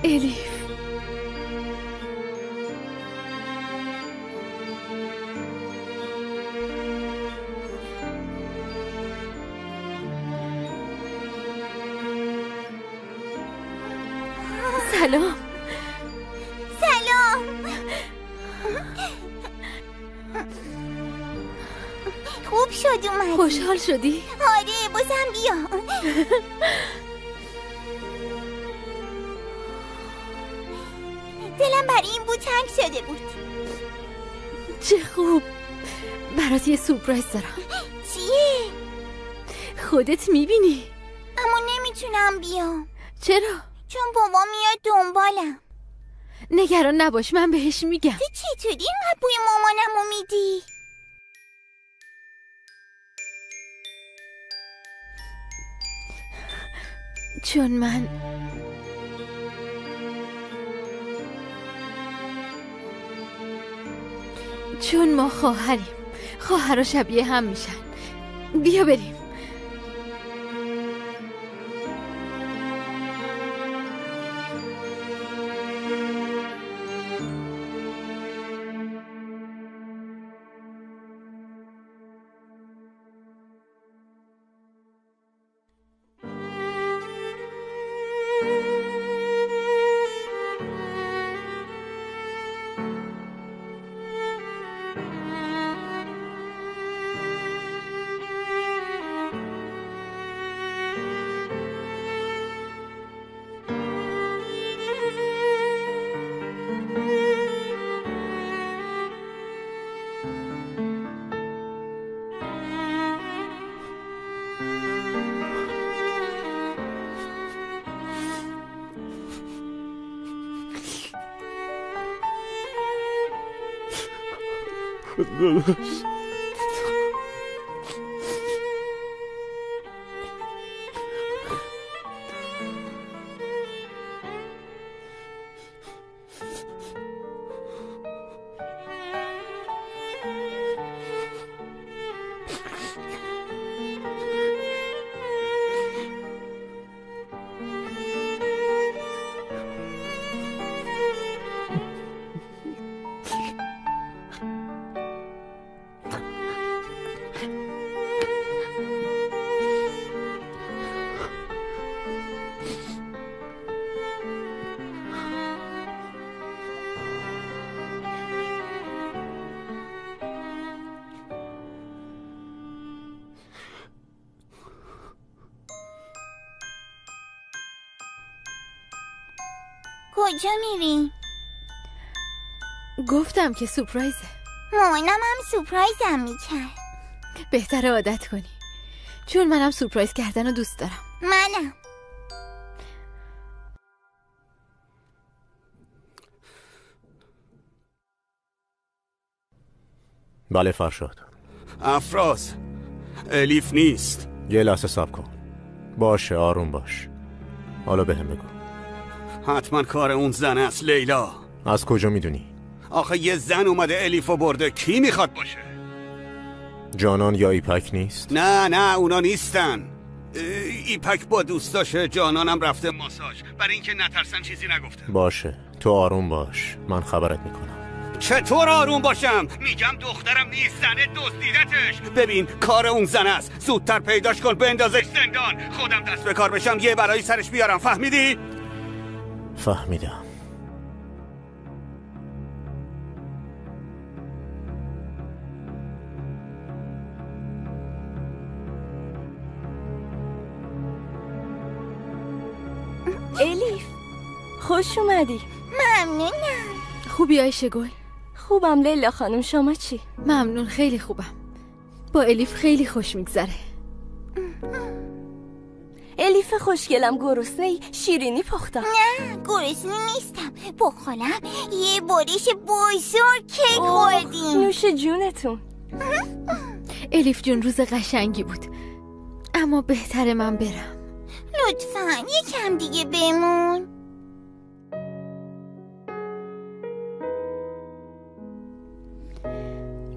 S1: الیف، سلام.
S6: سلام. خوب شد اومدی.
S1: خوشحال شدی؟
S6: آره، بازم بیا. دلم برای این بود تنگ شده بود.
S1: چه خوب، برات یه سورپرایز دارم.
S6: چیه؟
S1: خودت میبینی.
S6: اما نمیتونم بیام.
S1: چرا؟
S6: چون بابا میاد دنبالم.
S1: نگران نباش، من بهش میگم.
S6: تو چطوری اینقدر بوی مامانمو میدی؟
S1: چون ما خواهریم، خواهر و شبیه هم میشن. بیا بریم.
S6: کجا میری؟
S1: گفتم که سورپرایزه.
S6: مامانم هم سورپرایزم میکرد.
S1: بهتره عادت کنی، چون منم سورپرایز کردن رو دوست دارم.
S6: منم.
S14: بله فرشاد.
S5: افراز، الیف نیست.
S14: یه لحظه صبر کن. باشه آروم باش. حالا بهم بگو.
S5: حتما کار اون زن است لیلا.
S14: از کجا میدونی؟
S5: آخه یه زن اومده الیفو برده، کی میخواد باشه؟
S14: جانان یا ایپک نیست؟
S5: نه اونا نیستن. ایپک با دوستاشه، جانانم رفته ماساژ. برای اینکه نترسن چیزی نگفتم.
S14: باشه تو آروم باش، من خبرت میکنم.
S5: چطور آروم باشم؟ میگم دخترم نیست، زنه دزدیدتش. ببین کار اون زن است، زودتر پیداش کن بندازش زندان. خودم دست به کار بشم یه برای سرش بیارم، فهمیدی؟
S14: فهمیدم.
S11: الیف خوش اومدی.
S6: ممنونم.
S1: خوبی آیشه گل؟
S11: خوبم لیلا خانم، شما چی؟
S1: ممنون، خیلی خوبم. با الیف خیلی خوش میگذره.
S11: الیف خوشگلم، گرسنه‌ای؟ شیرینی پختم.
S6: نه گرسنه نیستم. با خالم یه بارش بزرگ کیک خوردیم.
S11: نوش جونتون.
S1: الیف جون روز قشنگی بود، اما بهتره من برم.
S6: لطفاً یکم دیگه بمون.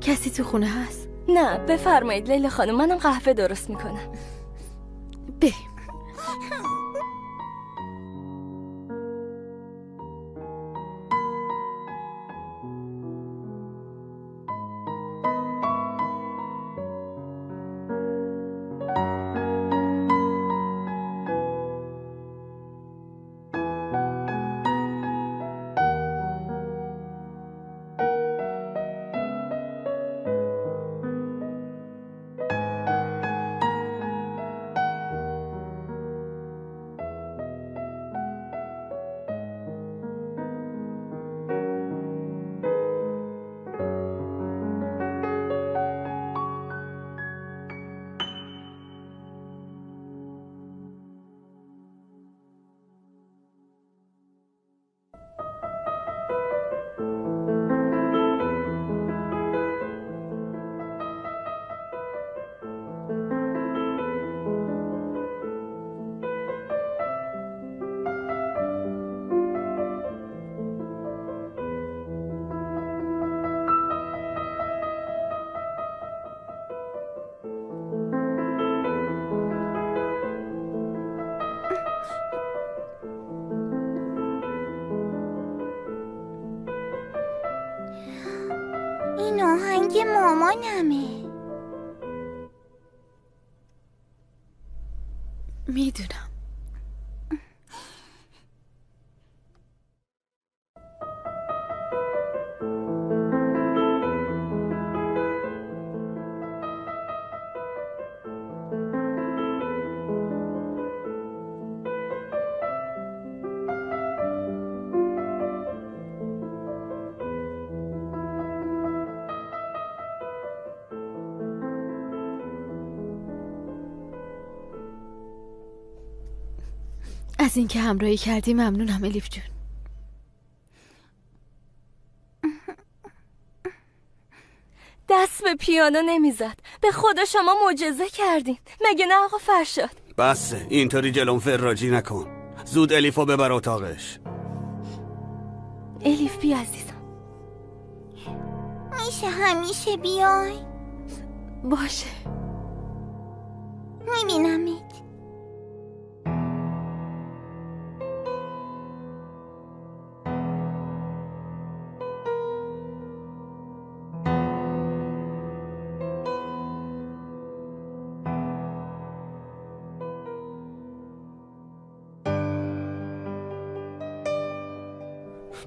S1: کسی تو خونه هست؟
S11: نه بفرمایید لیلا خانم، منم قهوه درست میکنم.
S1: بریم.
S6: این آهنگ مامانمه.
S1: میدونم. از اینکه همراهی کردی ممنونم الیف جون.
S11: دست به پیانو نمیزد. به خدا شما معجزه کردین. مگه نه آقا فرشاد؟
S5: بسه اینطوری جلوم فراجی نکن. زود الیفو ببر اتاقش.
S11: الیف بیا عزیزم.
S6: میشه همیشه بیای؟
S1: باشه.
S6: میبینمت.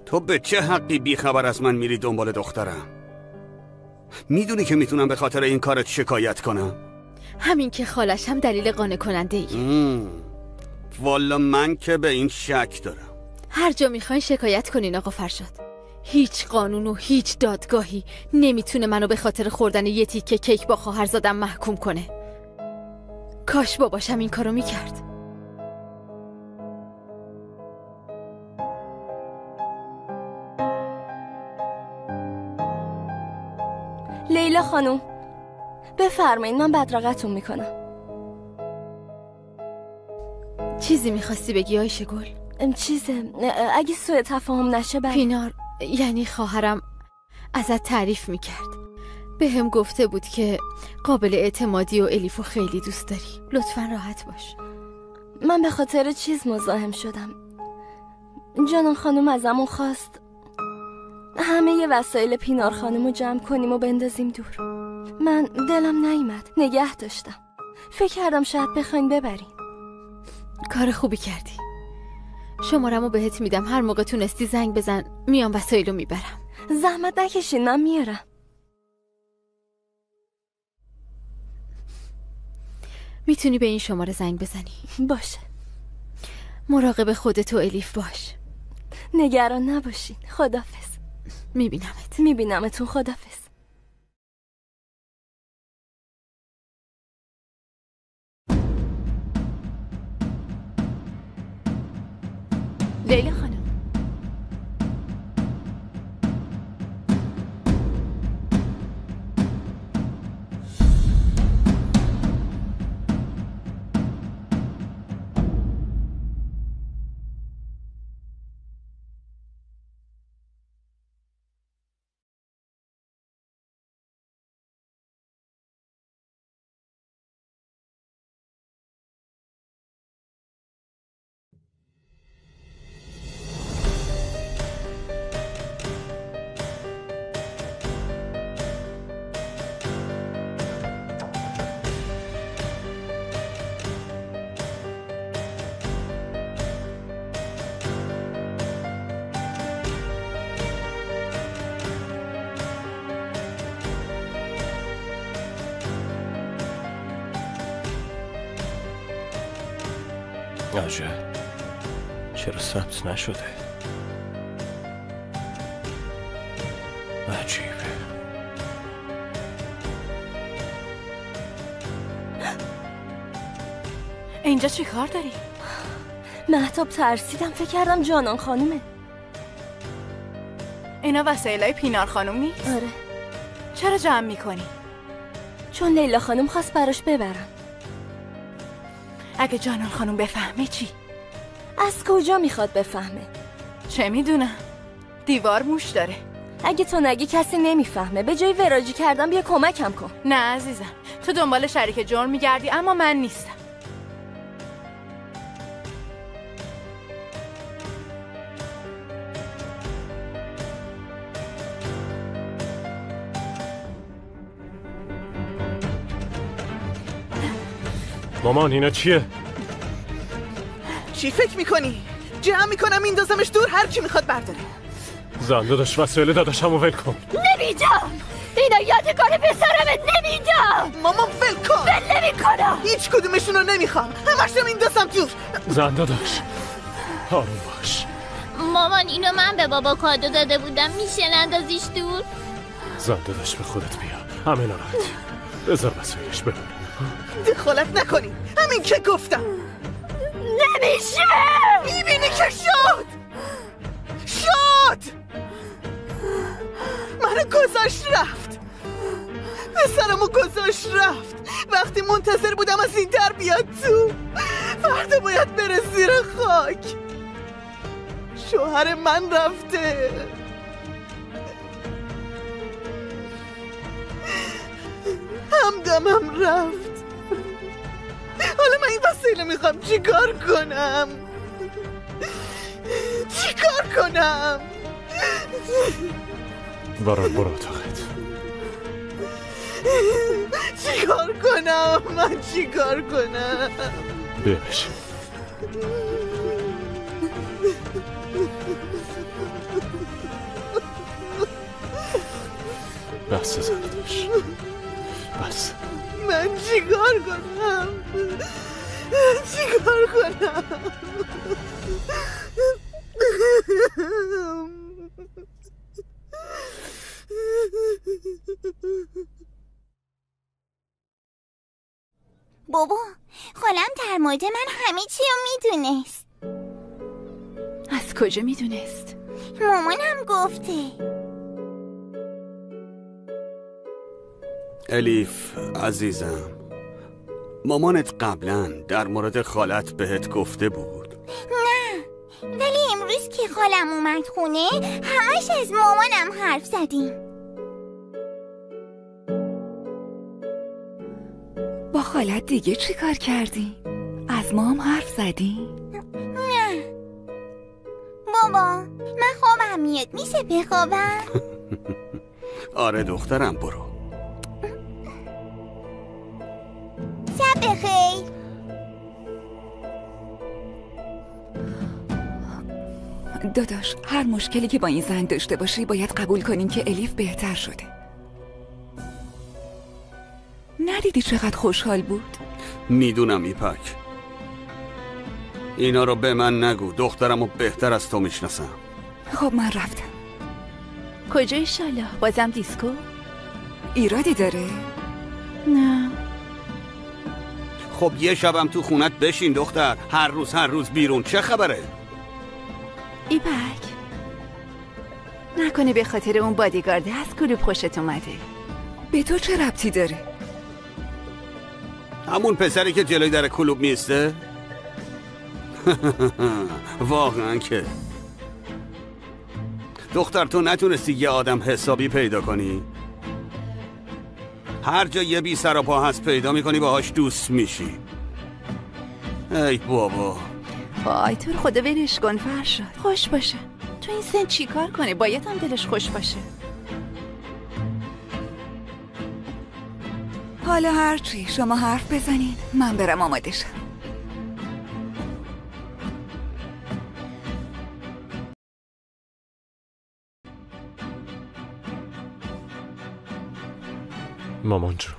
S5: تو به چه حقی بیخبر از من میری دنبال دخترم؟ میدونی که میتونم به خاطر این کارت شکایت کنم؟
S1: همین که خالش هم دلیل قانع کننده ایه.
S5: والا من که به این شک دارم.
S1: هر جا میخواین شکایت کنین آقا فرشاد. هیچ قانون و هیچ دادگاهی نمیتونه منو به خاطر خوردن یه تیکه کیک با خواهرزادم محکوم کنه. کاش باباشم این کارو میکرد.
S11: لیلا خانم بفرمایید، من بدرقتون میکنم.
S1: چیزی میخواستی بگی آیشه گل؟
S11: اگه سوء تفاهم نشه
S1: پینار یعنی خواهرم ازت تعریف میکرد. به هم گفته بود که قابل اعتمادی و الیفو خیلی دوست داری. لطفا راحت باش.
S11: من به خاطر چیز مزاحم شدم. جانان خانم ازمون خواست همه ی وسایل پینار خانم رو جمع کنیم و بندازیم دور. من دلم نیامد، نگه داشتم. فکر کردم شاید بخواین ببرین.
S1: کار خوبی کردی. شمارمو بهت میدم، هر موقع تونستی زنگ بزن، میام وسایلو میبرم.
S11: زحمت نکشین، من میارم.
S1: میتونی به این شماره زنگ بزنی؟
S11: باشه.
S1: مراقب خودت و الیف باش.
S11: نگران نباشین. خدافظ.
S1: میبینمتون.
S11: خدافظ.
S4: لیلا خانم
S14: عجب، چرا ثبت نشده؟ عجیبه.
S4: اینجا چی کار داری؟
S11: مهتاب ترسیدم، فکر کردم جانان خانومه.
S4: اینا وسایلای پینار خانوم نیست؟
S11: آره.
S4: چرا جمع میکنی؟
S11: چون لیلا خانوم خواست براش ببرم.
S4: اگه جانان خانوم بفهمه چی؟
S11: از کجا میخواد بفهمه؟
S4: چه میدونم، دیوار موش داره.
S11: اگه تو نگی کسی نمیفهمه. به جای وراجی کردن بیا کمکم کن.
S4: نه عزیزم، تو دنبال شریک جرم میگردی اما من نیستم.
S12: مامان اینا چیه؟
S8: چی فکر میکنی؟ جمع میکنم میندازمش دور، هر کی میخواد برداره.
S12: زن داداش وسایل داداشمو ول کن.
S11: نمیدم. اینا یادگار پسرمه، نمیدم.
S8: مامان ول کن.
S11: ول نمیکنم.
S8: هیچ کدومشون رو نمیخوام، همشو میندازم دور.
S12: زن داداش آروم باش.
S6: مامان اینو من به بابا کادو داده بودم، میشه نندازیش دور؟
S12: زن داداش به خودت بیا، همه ناراحتی. بذار وسایلش بمونه.
S8: دخالت نکنی، همین که گفتم.
S11: نمیشه.
S8: میبینی که شد منو گذاشت رفت، پسرمو گذاشت رفت. وقتی منتظر بودم از این در بیاد تو، فردا باید بره زیر خاک. شوهر من رفته. همدمم رفت. حالا من این وسیله میخوام چیکار کنم؟
S12: برو اتاقت.
S8: چیکار کنم؟ من چیکار کنم؟
S12: بیا بشین. بس زن داداش، بس.
S8: من چیکار کنم؟
S6: بابا خالم در مورد من همه چی رو میدونست.
S4: از کجا میدونست؟
S6: مامانم گفته.
S5: الیف عزیزم، مامانت قبلا در مورد خالت بهت گفته بود؟
S6: نه، ولی امروز که خالم اومد خونه همش از مامانم حرف زدیم.
S4: با خالت دیگه چی کار کردی؟ از ما هم حرف زدی؟
S6: نه بابا، من خوابم میاد، میشه بخوابم؟
S5: آره دخترم، برو.
S6: شب بخیر.
S4: داداش، هر مشکلی که با این زن داشته باشی باید قبول کنیم که الیف بهتر شده. ندیدی چقدر خوشحال بود؟
S5: میدونم ایپک، اینا رو به من نگو، دخترمو بهتر از تو میشناسم.
S4: خب من رفتم. کجا ایشالله؟ بازم دیسکو؟ ایرادی داره؟
S6: نه.
S5: خب یه شبم تو خونت بشین دختر، هر روز بیرون، چه خبره؟
S4: ایپک، نکنه به خاطر اون بادیگارده از کلوب خوشت اومده؟ به تو چه ربطی داره؟
S5: همون پسری که جلوی در کلوب میسته؟ واقعا که دختر تو نتونستی یه آدم حسابی پیدا کنی؟ هر جا یه بی سر و پا هست پیدا میکنی باهاش دوست میشی. ای بابا،
S4: وای تو رو خدا ولش کن فرشاد، خوش باشه. تو این سن چی کار کنه؟ باید هم دلش خوش باشه. حالا هرچی شما حرف بزنین، من برم آماده شم.
S12: مامان جون،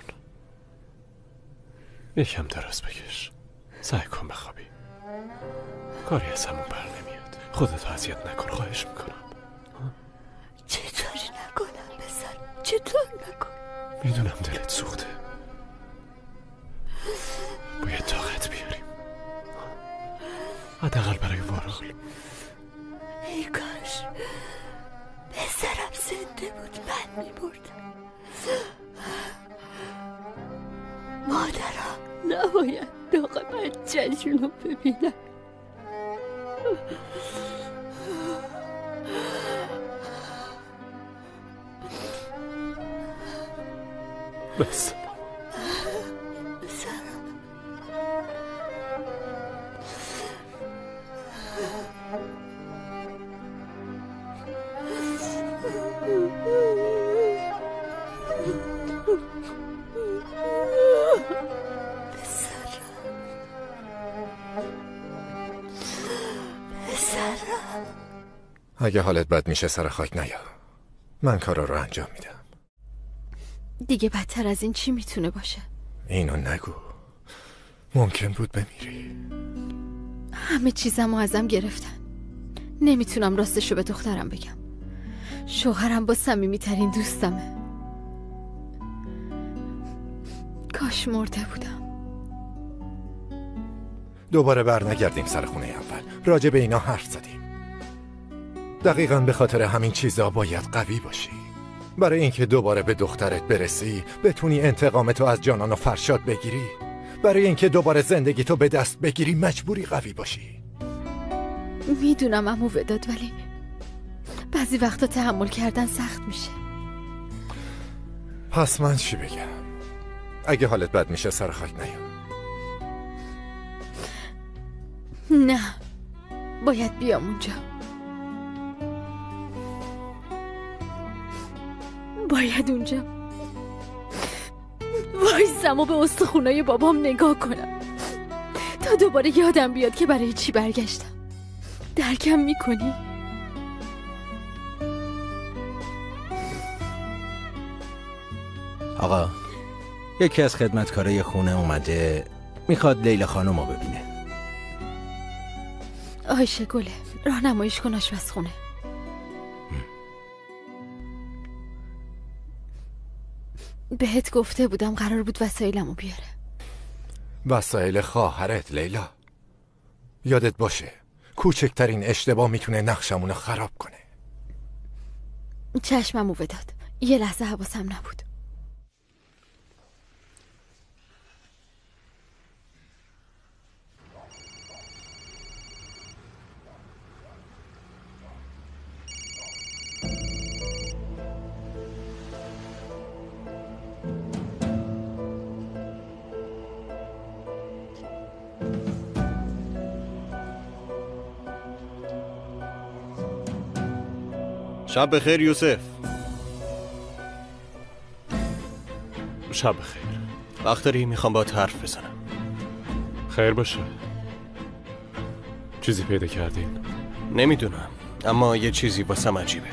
S12: یکم دراز بکش، سعی کن بخوابی. کاری از همون بر نمیاد. خودتو اذیت نکن، خواهش میکنم.
S11: چطوری نکنم پسر؟ چطور نکنم؟
S12: میدونم دلت سوخته، باید طاقت بیاریم، حداقل برای وارال.
S11: ای کاش پسرم زنده بود، من میبردم. مادرم نباید داغ بچه‌شون رو ببینن.
S12: بس
S2: اگه حالت بد میشه سر خاک نیا. من کارا رو انجام میدم.
S1: دیگه بدتر از این چی میتونه باشه؟
S2: اینو نگو. ممکن بود بمیری.
S1: همه چیزمو ازم گرفتن. نمیتونم راستشو به دخترم بگم. شوهرم با صمیمی‌ترین دوستمه. کاش مرده بودم.
S2: دوباره برنگردیم سر خونه اول. راجع به اینا حرف زدیم. دقیقاً به خاطر همین چیزا باید قوی باشی. برای اینکه دوباره به دخترت برسی، بتونی انتقامتو از جانان و فرشاد بگیری. برای اینکه دوباره زندگیتو به دست بگیری مجبوری قوی باشی.
S1: میدونم عمو وداد، ولی بعضی وقتا تحمل کردن سخت میشه.
S2: پس من چی بگم؟ اگه حالت بد میشه سر خاک نیا.
S1: نه، باید بیام اونجا. باید اونجا وایسم و به استخونای بابام نگاه کنم تا دوباره یادم بیاد که برای چی برگشتم. درکم میکنی؟
S9: آقا، یکی از خدمتکارای خونه اومده میخواد لیلا خانم رو ببینه.
S1: آیشه گله، راهنماییش کن آشپزخونه. بهت گفته بودم قرار بود وسایلمو بیاره.
S2: وسایل خواهرت لیلا. یادت باشه کوچکترین اشتباه میتونه نقشمونو خراب کنه.
S1: چشممو وداد. یه لحظه حواسم نبود.
S14: شب بخیر یوسف.
S12: شب بخیر.
S14: وقت داری؟ میخوام باهات حرف بزنم.
S12: خیر باشه. چیزی پیدا کردین؟
S14: نمیدونم، اما یه چیزی واسم عجیبه.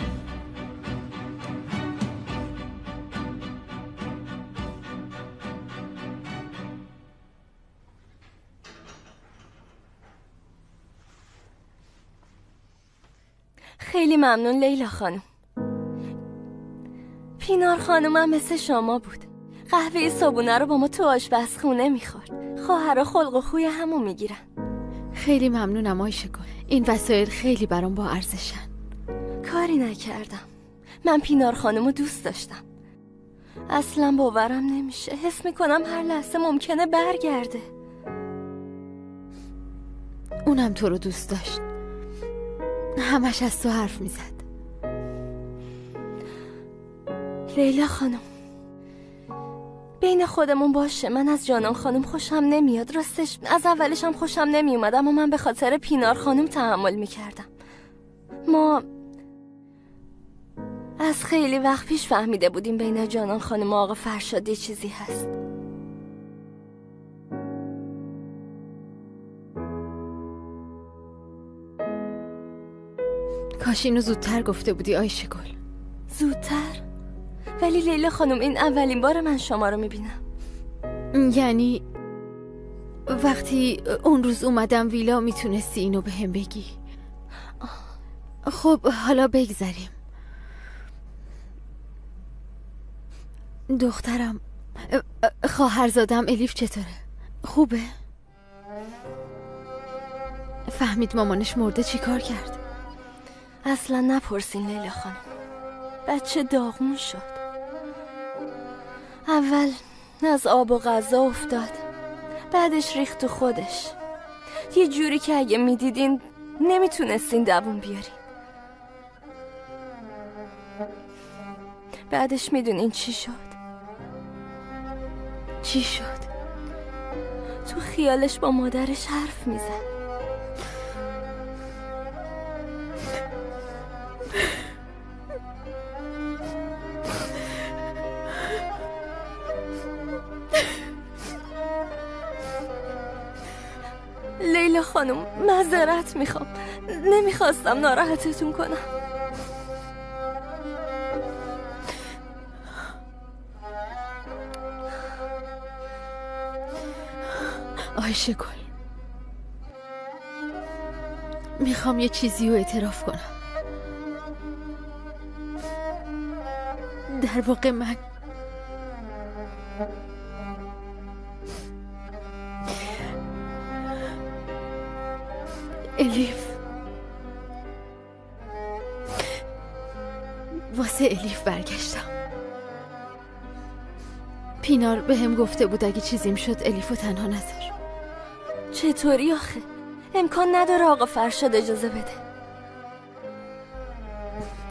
S11: خیلی ممنون لیلا خانم. پینار خانومم مثل شما بود. قهوه صبحونه رو با ما تو آشپزخونه میخورد. خواهرها خلق و خوی همو میگیرن.
S1: خیلی ممنونم آیشه گل. این وسایل خیلی برام با ارزشن.
S11: کاری نکردم. من پینار خانومو دوست داشتم. اصلا باورم نمیشه. حس میکنم هر لحظه ممکنه برگرده.
S1: اونم تو رو دوست داشت. همش از تو حرف میزد.
S11: لیلا خانم، بین خودمون باشه، من از جانان خانم خوشم نمیاد. راستش از اولش هم خوشم نمیومد، اما من به خاطر پینار خانم تحمل میکردم. ما از خیلی وقت پیش فهمیده بودیم بین جانان خانم و آقا فرشاد چیزی هست.
S1: کاش اینو زودتر گفته بودی آیشه گل.
S11: زودتر؟ ولی لیلا خانم این اولین بار من شما رو میبینم.
S1: یعنی وقتی اون روز اومدم ویلا میتونستی اینو به هم بگی. خب حالا بگذریم. دخترم، خواهرزادم الیف چطوره؟ خوبه؟ فهمید مامانش مرده چی کار کرد؟
S11: اصلا نپرسین لیلا خانم. بچه داغون شد. اول از آب و غذا افتاد، بعدش ریخت تو خودش. یه جوری که اگه میدیدین نمیتونستین دووم بیارین. بعدش میدونین چی شد؟
S1: چی شد؟
S11: تو خیالش با مادرش حرف میزد. لیلا خانم معذرت میخوام. نمیخواستم ناراحتتون کنم.
S1: آیشه گل، میخوام یه چیزی رو اعتراف کنم. در واقع من الیف، واسه الیف برگشتم. پینار به هم گفته بود اگه چیزیم شد الیفو تنها نذار.
S11: چطوری آخه؟ امکان نداره آقا فرشاد اجازه بده.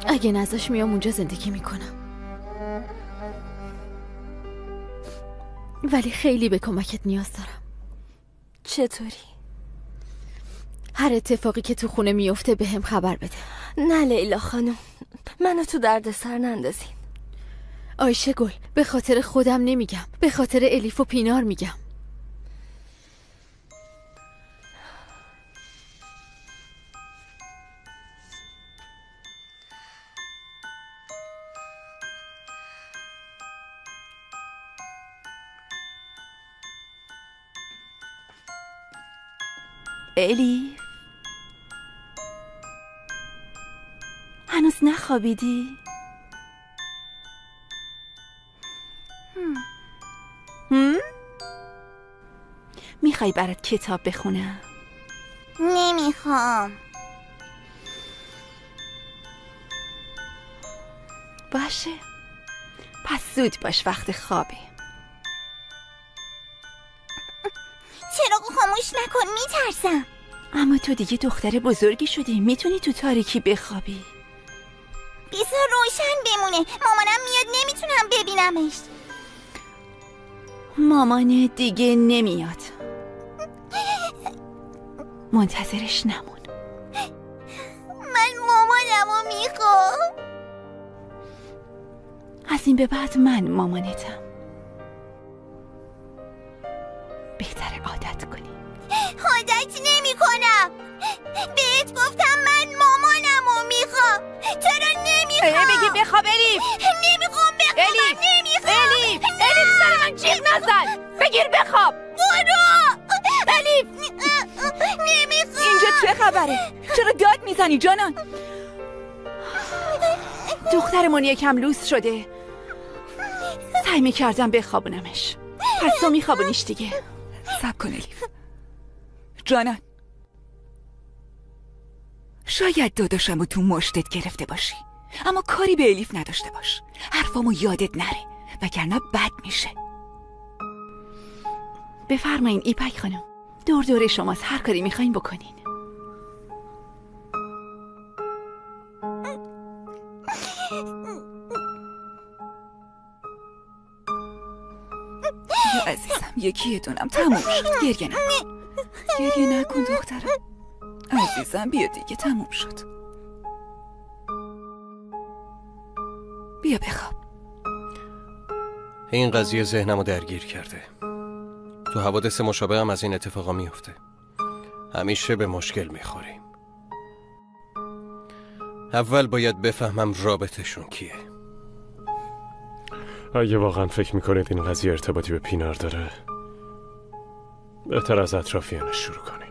S1: اگه نذاش میام اونجا زندگی میکنم، ولی خیلی به کمکت نیاز دارم.
S11: چطوری؟
S1: هر اتفاقی که تو خونه میفته به هم خبر بده.
S11: نه لیلا خانم، منو تو دردسر نندازین.
S1: آیشه گل، به خاطر خودم نمیگم، به خاطر الیف و پینار میگم.
S4: الیف، هنوز نخوابیدی؟ میخوای برات کتاب بخونم؟
S6: نمیخوام.
S4: باشه، پس زود باش، وقت خوابه.
S6: چراغو خاموش نکن، میترسم.
S4: اما تو دیگه دختر بزرگی شدی، میتونی تو تاریکی بخوابی.
S6: بذار روشن بمونه، مامانم میاد نمیتونم ببینمش.
S4: مامان دیگه نمیاد، منتظرش نمون.
S6: من مامانمو میخوام.
S4: از این به بعد من مامانتم. بهتره عادت کنی.
S6: عادت نمی کنم. بهت گفتم من مامانمو میخوام. چرا نمیخوام؟
S11: بگی بخواب الیف.
S6: نمیخوام بخوابم.
S11: الیف،
S6: نمیخوام.
S11: الیف، الیف سر من جیغ نزن. بگیر بخواب.
S6: برو.
S11: الیف،
S6: نمیخوام.
S4: اینجا چه خبره؟ چرا داد میزنی جانان؟ دخترمون یکم لوس شده، سعی میکردم بخوابونمش. پس تو میخوابونیش دیگه. صبر کن الیف جانان. شاید داداشمو تو مشتت گرفته باشی، اما کاری به الیف نداشته باش. حرفامو یادت نره وگرنه بد میشه. بفرمایین ایپک خانم، دور دور شماست، هر کاری میخواین بکنین. عزیزم یکی دونم تموم شد. گریه نکن، گریه نکن دخترم عزیزم. بیا دیگه تموم شد. بیا بخواب.
S14: این قضیه ذهنمو درگیر کرده. تو حوادث مشابه هم از این اتفاقا میفته. همیشه به مشکل میخوریم. اول باید بفهمم رابطشون کیه.
S12: اگه واقعا فکر میکنید این قضیه ارتباطی به پینار داره، بهتر از اطرافیانش شروع کنین.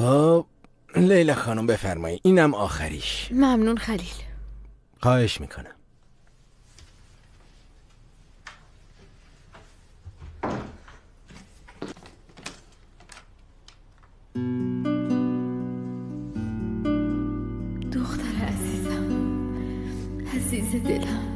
S9: خب لیلا خانم بفرمایید، اینم آخریش.
S1: ممنون خلیل.
S9: خواهش میکنم.
S1: دختر عزیزم، عزیز دلم.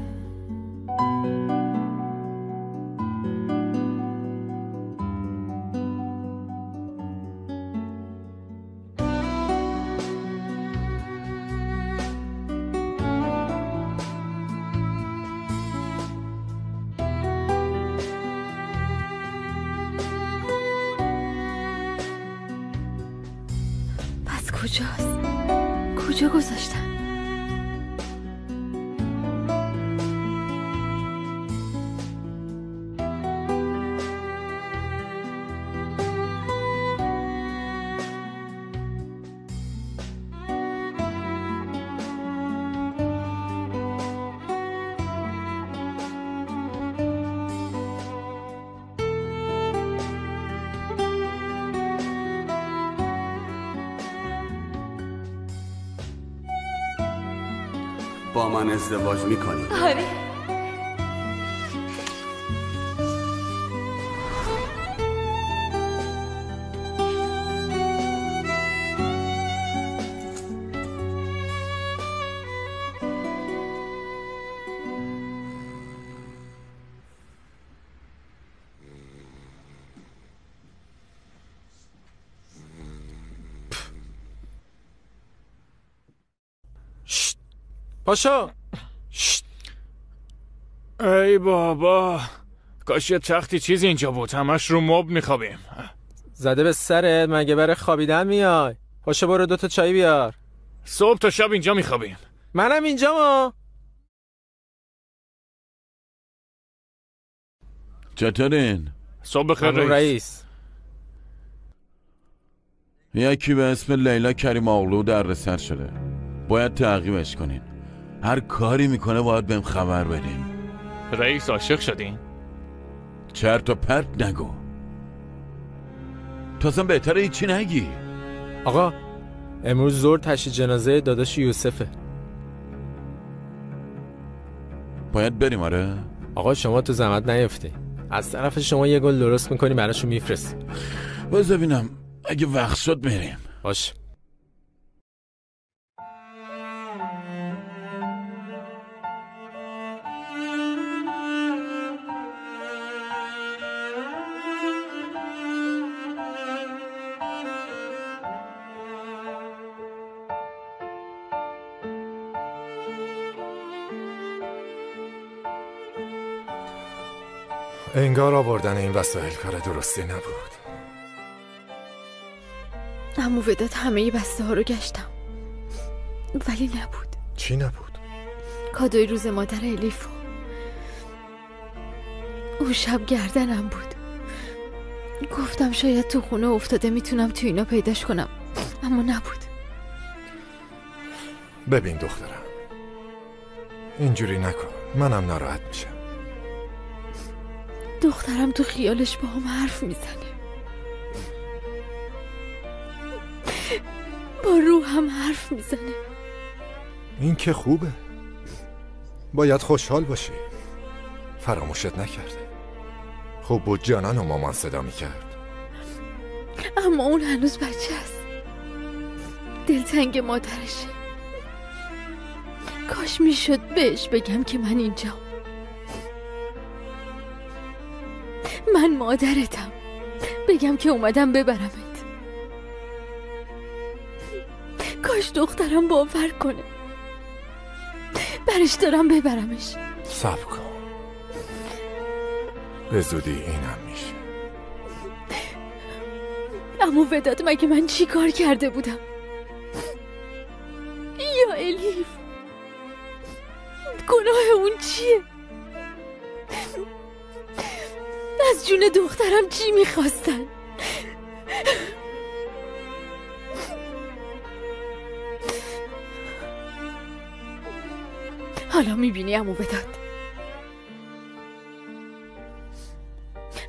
S1: پس کجاست؟ کجا گذاشتن؟
S5: با من ازدواج میکنی؟
S11: آره.
S18: پاشا.
S17: ای بابا، کاش یه تختی چیزی اینجا بود، همش رو مبل میخوابیم.
S18: زده به سرت، مگه برای خوابیدن میای؟ پاشا برو 2 تا چای بیار.
S17: صبح تا شب اینجا میخوابیم.
S18: منم اینجا ما.
S16: چطورین؟
S17: صبح بخیر
S18: رئیس.
S16: یکی به اسم لیلا کریم آقلو در سر شده، باید تعقیبش کنین. هر کاری میکنه باید بهم خبر بدین.
S17: رئیس عاشق شدین؟
S16: چرت و پرت نگو، تازه بهتره هیچی نگی.
S18: آقا امروز ظهر تشییع جنازه داداش یوسفه.
S16: باید بریم. آره
S18: آقا شما تو زحمت نیفتی، از طرف شما یه گل درست میکنی براشو میفرستی.
S16: باز ببینم اگه وقت شد بریم.
S18: باش.
S2: انگار آوردن این وسایل کار درستی نبود.
S1: عمو وداد همه بسته ها رو گشتم ولی نبود.
S2: چی نبود؟
S1: کادوی روز مادر الیفو. اون شب گردنم بود. گفتم شاید تو خونه افتاده، میتونم تو اینا پیداش کنم، اما نبود.
S2: ببین دخترم، اینجوری نکن، منم ناراحت میشم.
S1: دخترم تو خیالش با هم حرف میزنه، با روحم حرف میزنه.
S2: این که خوبه، باید خوشحال باشی. فراموشت نکرده. خوب بود جانان و مامان صدا میکرد.
S1: اما اون هنوز بچه است، دلتنگ مادرشه. کاش میشد بهش بگم که من اینجا، من مادرتم، بگم که اومدم ببرمت. کاش دخترم باور کنه برش دارم ببرمش.
S2: صبر کن، به زودی اینم میشه.
S1: عمو وداد مگه من چی کار کرده بودم؟ یا الیف، گناه اون چیه؟ از جون دخترم چی میخواستن؟ حالا میبینی عمو وداد،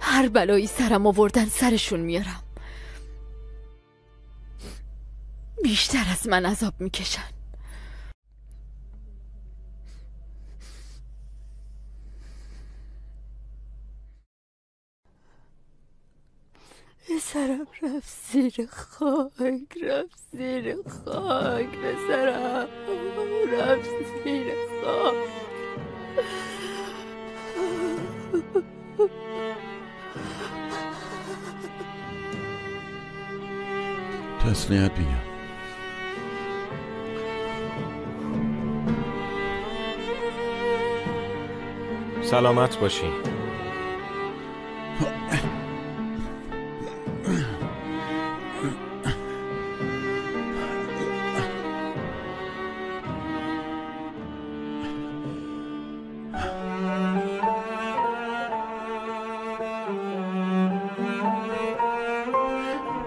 S1: هر بلایی سرم آوردن سرشون میارم. بیشتر از من عذاب میکشن.
S11: پسرم رفت زیر خاک، رفت زیر خاک، پسرم رفت زیر خاک.
S16: تسلیت بگم.
S3: سلامت باشی.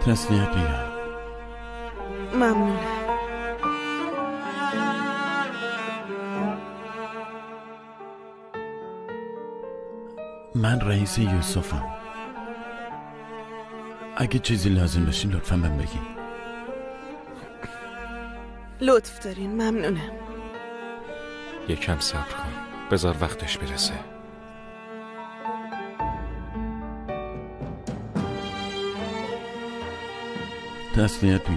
S16: تسلیت بگم.
S8: ممنونم.
S16: من رئیس یوسفم. اگه چیزی لازم باشین لطفاً بهم بگین.
S8: لطف دارین. ممنونم.
S3: یکم صبر کن، بذار وقتش برسه.
S16: تسلیت بگم.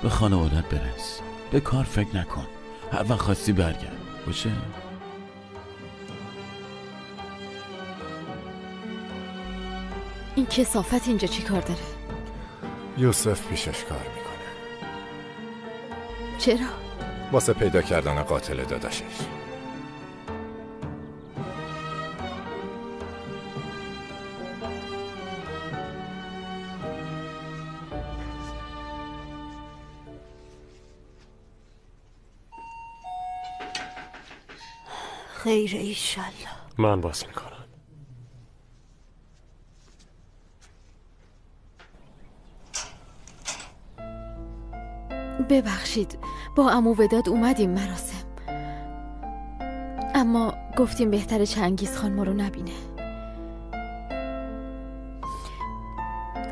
S16: به خانوادت برس. به کار فکر نکن. هر وقت خواستی برگرد. باشه؟
S1: این کثافت اینجا چی کار داره؟
S2: یوسف پیشش کار میکنه.
S1: چرا؟
S2: واسه پیدا کردن قاتل داداشش.
S11: خیر ایشالله.
S12: من باز میکنم.
S1: ببخشید، با عمو وداد اومدیم مراسم، اما گفتیم بهتره چنگیز خان ما رو نبینه.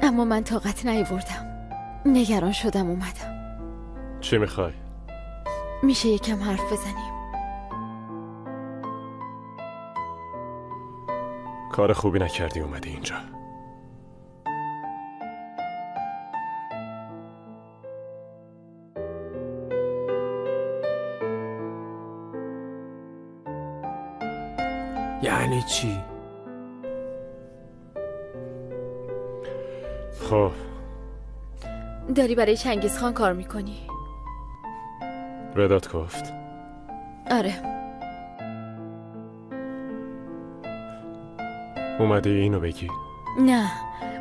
S1: اما من طاقت نیاوردم، نگران شدم اومدم.
S12: چی میخوای؟
S1: میشه یکم حرف بزنیم؟
S12: کار خوبی نکردی اومدی اینجا.
S18: یعنی چی؟
S12: خب
S1: داری برای چنگیز خان کار میکنی؟
S12: ردات گفت؟
S1: آره.
S12: اومدی اینو بگی؟
S1: نه،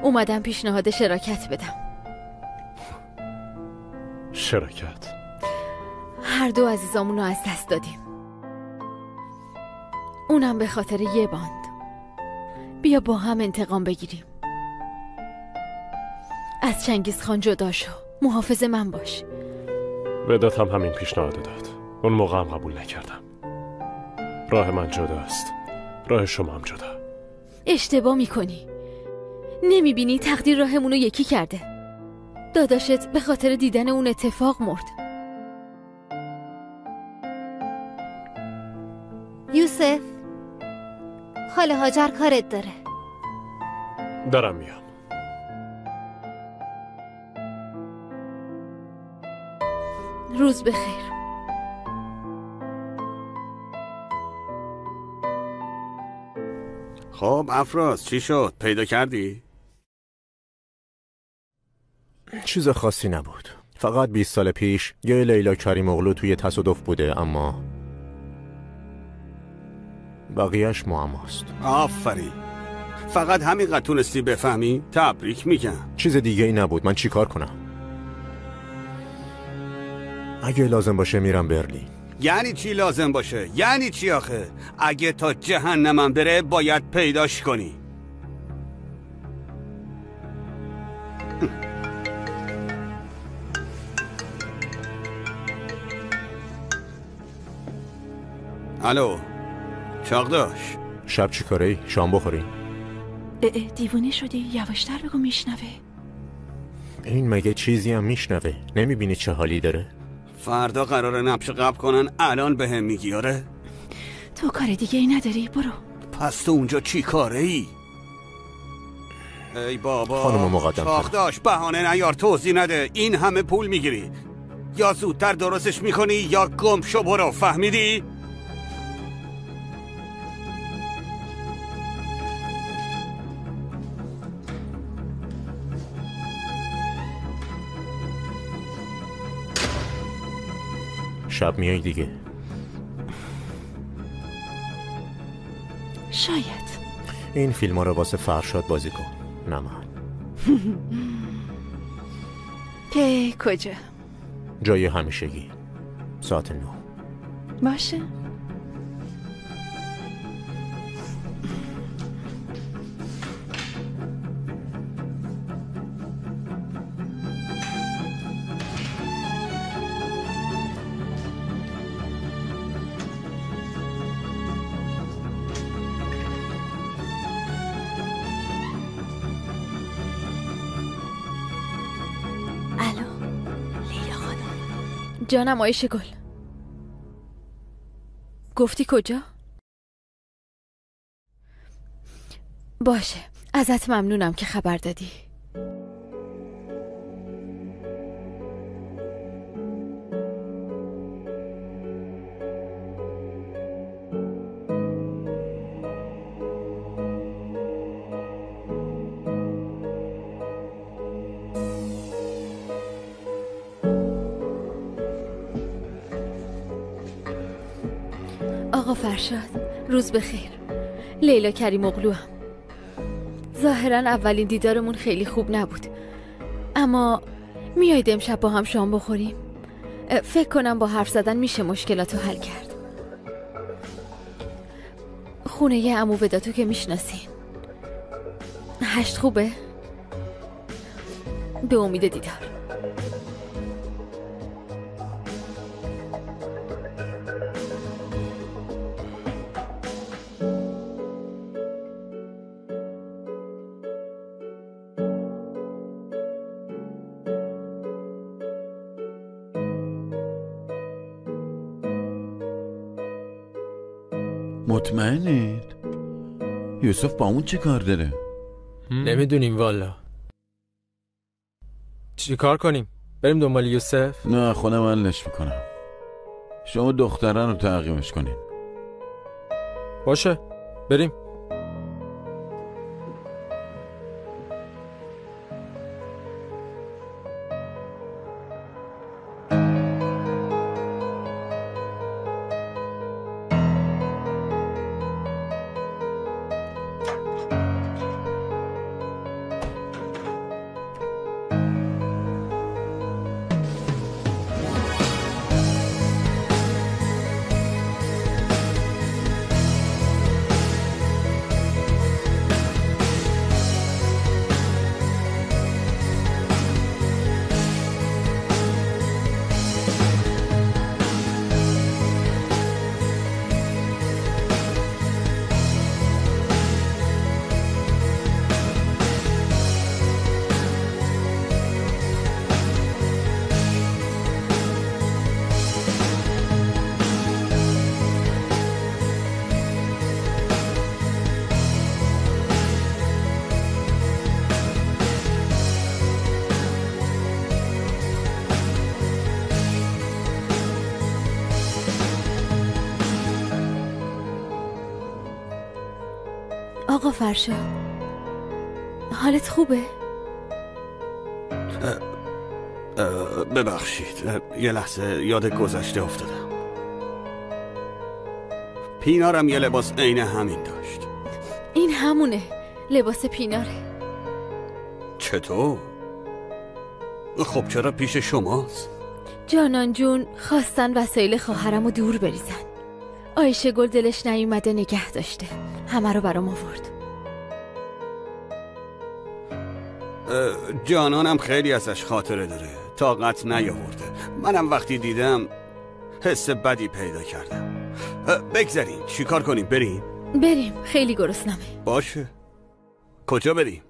S1: اومدم پیشنهاد شراکت بدم.
S12: شراکت؟
S1: هر دو عزیزامونو از دست دادیم، اونم به خاطر یه باند. بیا با هم انتقام بگیریم. از چنگیز خان جدا شو، محافظ من باش.
S12: وداد هم همین پیشنهاد داد. اون موقع هم قبول نکردم. راه من جداست، راه شما هم جدا.
S1: اشتباه میکنی. نمیبینی تقدیر راهمونو یکی کرده؟ داداشت به خاطر دیدن اون اتفاق مرد.
S15: یوسف، خاله هاجر کارت داره.
S12: دارم میام.
S1: روز بخیر.
S5: خب افراز چی شد؟ پیدا کردی؟
S2: چیز خاصی نبود. فقط 20 سال پیش یه لیلا کریم اغلو توی تصادف بوده، اما بقیهش معماست.
S5: آفرین. فقط همینقدر تونستی بفهمی؟ تبریک میگم.
S2: چیز دیگه ای نبود. من چی کار کنم؟ اگه لازم باشه میرم برلین.
S5: یعنی چی لازم باشه؟ یعنی چی آخه؟ اگه تا جهنمم بره باید پیداش کنی. الو چاقداش،
S2: شب چی کاره ای؟ شام بخوریم؟
S4: دیوونه شدی؟ یواشتر بگو میشنوه.
S3: این مگه چیزی هم میشنوه؟ نمیبینی چه حالی داره؟
S5: فردا قراره نبش قبل کنن، الان به هم میگی آره؟
S4: تو کار دیگه ای نداری؟ برو.
S5: پس تو اونجا چی کاره ای؟ ای بابا
S3: خانم مقدم
S5: چاخداش بهانه نیار، توضیح نده. این همه پول میگیری، یا زودتر درستش میکنی یا گم شو برو، فهمیدی؟
S3: شب میای دیگه؟
S4: شاید.
S3: این فیلم ها رو واسه فرشاد بازی کن، نه من.
S4: که کجا؟
S3: جای همیشگی، ساعت 9.
S4: باشه.
S1: جانم آیش گل، گفتی کجا؟ باشه، ازت ممنونم که خبر دادی. آقا فرشاد، روز بخیر. لیلا کریم اغلو هم. ظاهرا اولین دیدارمون خیلی خوب نبود، اما میایید امشب با هم شام بخوریم؟ فکر کنم با حرف زدن میشه مشکلاتو حل کرد. خونه عمو وداتو که میشناسین. 8 خوبه؟ به امید دیدار.
S16: مطمئنید؟ یوسف با اون چه کار داره؟
S18: نمیدونیم والا. چی کار کنیم؟ بریم دنبال یوسف؟
S16: نه، خودم حلش میکنم. شما دختران رو تعقیبش کنین.
S18: باشه، بریم. آقا فرشاد، حالت خوبه؟
S5: ببخشید، یه لحظه یاد گذشته افتادم. پینارم یه لباس عین همین داشت.
S1: این همونه، لباس پیناره.
S5: چطور؟ خب چرا پیش شماست؟
S1: جانان جون خواستن وسایل خواهرمو دور بریزن. آیشه گل دلش نیومده نگه داشته، همه رو برام آورد.
S5: جانانم خیلی ازش خاطره داره، طاقت نیاورده. منم وقتی دیدم حس بدی پیدا کردم. بگذاریم چیکار کنیم؟ بریم،
S1: خیلی گرسنمه.
S5: باشه، کجا بریم؟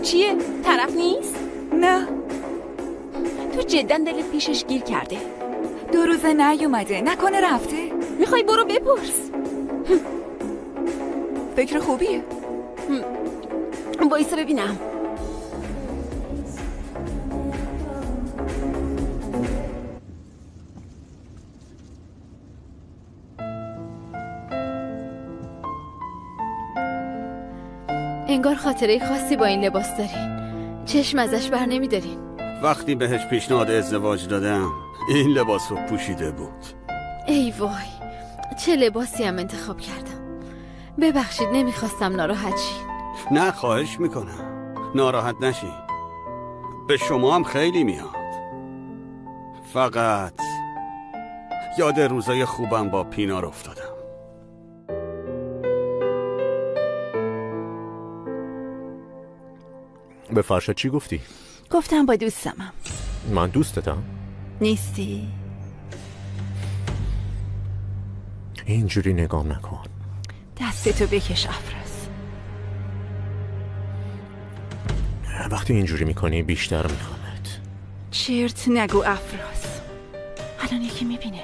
S4: چیه؟
S11: طرف نیست؟
S4: نه.
S11: تو جدا دلت پیشش گیر کرده.
S4: 2 روزه نیومده، نکنه رفته؟
S11: میخوای برو بپرس.
S4: فکر خوبیه.
S11: بایسته ببینم.
S1: انگار خاطره خاصی با این لباس دارین. چشم ازش بر نمیدارین.
S5: وقتی بهش پیشنهاد ازدواج دادم این لباس رو پوشیده بود.
S1: ای وای، چه لباسی هم انتخاب کردم. ببخشید نمیخواستم ناراحت شین.
S5: نه خواهش میکنم، ناراحت نشی. به شما هم خیلی میاد. فقط یاد روزای خوبم با پینار افتادم.
S3: به فرشاد چی گفتی؟
S4: گفتم با دوستمم.
S3: من دوستتم؟
S4: نیستی؟
S3: اینجوری نگام نکن.
S4: دستتو بکش افراز.
S3: وقتی اینجوری میکنی بیشتر میخوامت.
S4: چرت نگو افراز. الان یکی میبینه.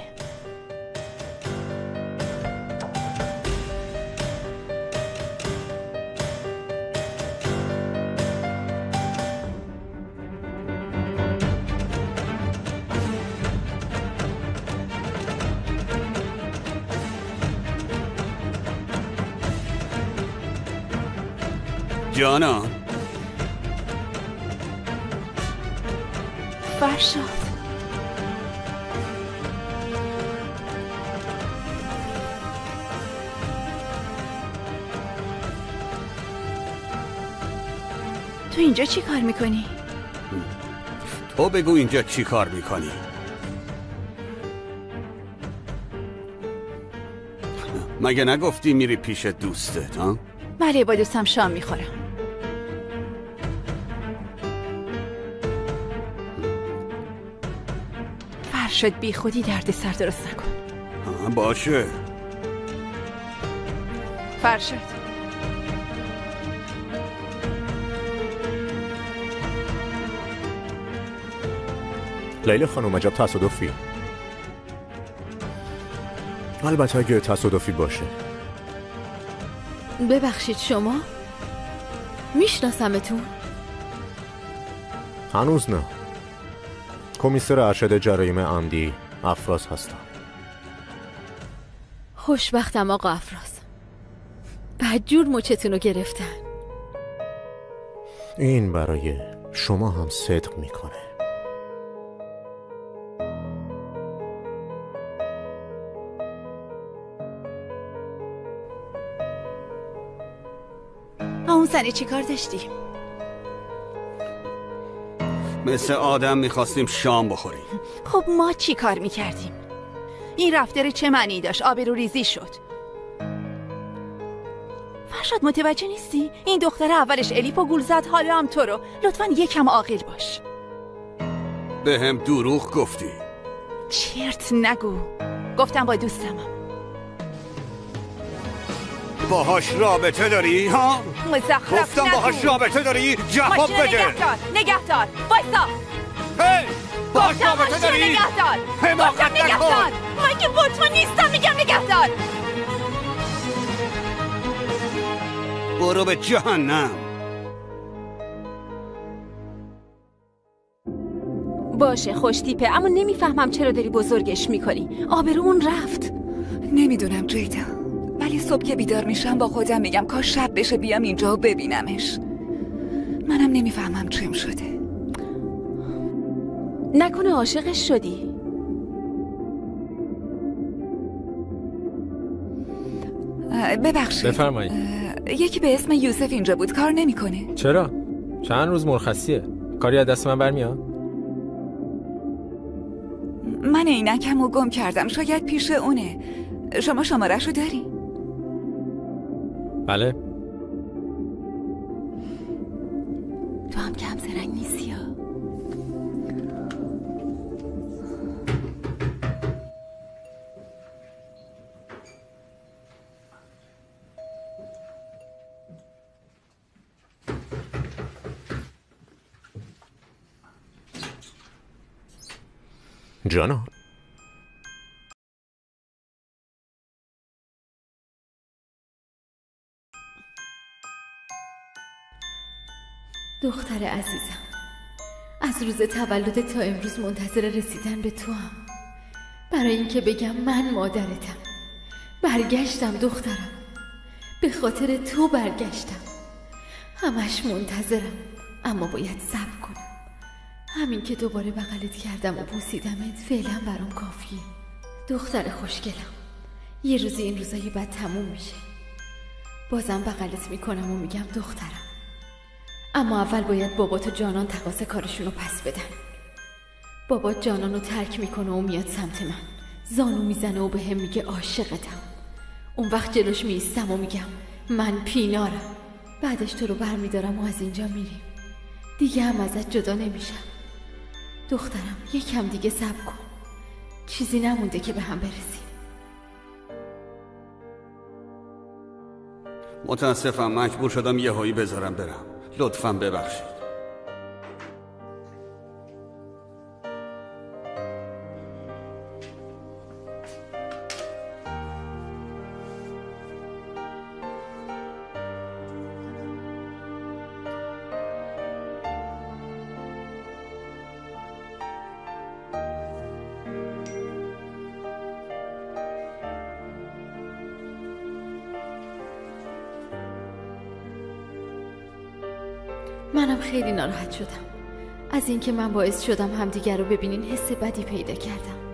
S5: جانا
S4: فرشاد تو اینجا چی کار میکنی؟
S5: تو بگو اینجا چی کار میکنی؟ مگه نگفتی میری پیش دوستت ها؟
S4: بله با دوستم شام میخورم. فرشاد بی خودی درد سر درست نکن.
S5: باشه
S4: فرشاد
S3: لیلا خانم عجب تصادفی. البته اگه تصادفی باشه.
S1: ببخشید شما؟ میشناسمتون؟
S3: هنوز نه. کمیسر ارشد جرایم عمدی افراز هستم.
S1: خوشبختم آقا افراز. بدجور مچتونو گرفتن.
S3: این برای شما هم صدق میکنه.
S4: اون سنه چی کار داشتی؟
S5: مثل آدم میخواستیم شام بخوریم.
S4: خب ما چی کار میکردیم؟ این رفتار چه معنی داشت؟ آبروریزی شد. فرشاد متوجه نیستی؟ این دختر اولش الیپو گول زد، حالا هم تو رو. لطفاً یکم عاقل باش.
S5: به هم دروغ گفتی.
S4: چرت نگو. گفتم با دوستمم.
S5: باهاش رابطه داری ها؟
S4: مزخرف
S5: گفتم
S4: نگو.
S5: باهاش رابطه داری؟ جواب
S4: ماشین
S5: بده.
S4: نگهدار وایسا.
S5: هی باهاش رابطه داری؟
S4: نگهدار.
S5: حماقت
S4: گفتم نگهدار.
S5: نکن.
S4: من که بطمئن نیستم، میگم نگهدار.
S5: برو به جهنم.
S11: باشه خوش تیپه، اما نمیفهمم چرا داری بزرگش میکنی. آبرومون رفت.
S4: نمیدونم جیدا، ولی صبح که بیدار میشم با خودم میگم کاش شب بشه بیام اینجا و ببینمش. منم نمیفهمم چیم شده.
S11: نکنه عاشقش شدی؟
S4: ببخشید
S18: بفرمایید.
S4: یکی به اسم یوسف اینجا بود، کار نمیکنه.
S18: چرا؟ چند روز مرخصیه. کاری از دست من برمیاد؟
S4: من عینکم رو گم کردم، شاید پیش اونه. شما شماره‌شو داری؟
S18: بله.
S11: تو هم کم زرنگ نیستی ها.
S3: جانان.
S1: دختر عزیزم، از روز تولدت تا امروز منتظر رسیدن به تو هم، برای اینکه بگم من مادرتم. برگشتم دخترم، به خاطر تو برگشتم. همش منتظرم، اما باید صبر کنم. همین که دوباره بغلت کردم و بوسیدمت فعلا برام کافیه. دختر خوشگلم، یه روزی این روزای بد تموم میشه. بازم بغلت میکنم و میگم دخترم. اما اول باید بابات و جانان تقاضا کارشونو پس بدن. بابات جانانو ترک میکنه و میاد سمت من، زانو میزنه و بهم میگه عاشقتم. اون وقت جلوش میستم و میگم من پینارم. بعدش تو رو برمیدارم و از اینجا میریم. دیگه هم ازت جدا نمیشم. دخترم یکم دیگه صبر کن، چیزی نمونده که به هم برسیم.
S5: متاسفم مجبور شدم یهویی بذارم برم. لطفاً ببخشید.
S1: منم خیلی ناراحت شدم از اینکه من باعث شدم همدیگر رو ببینین حس بدی پیدا کردم.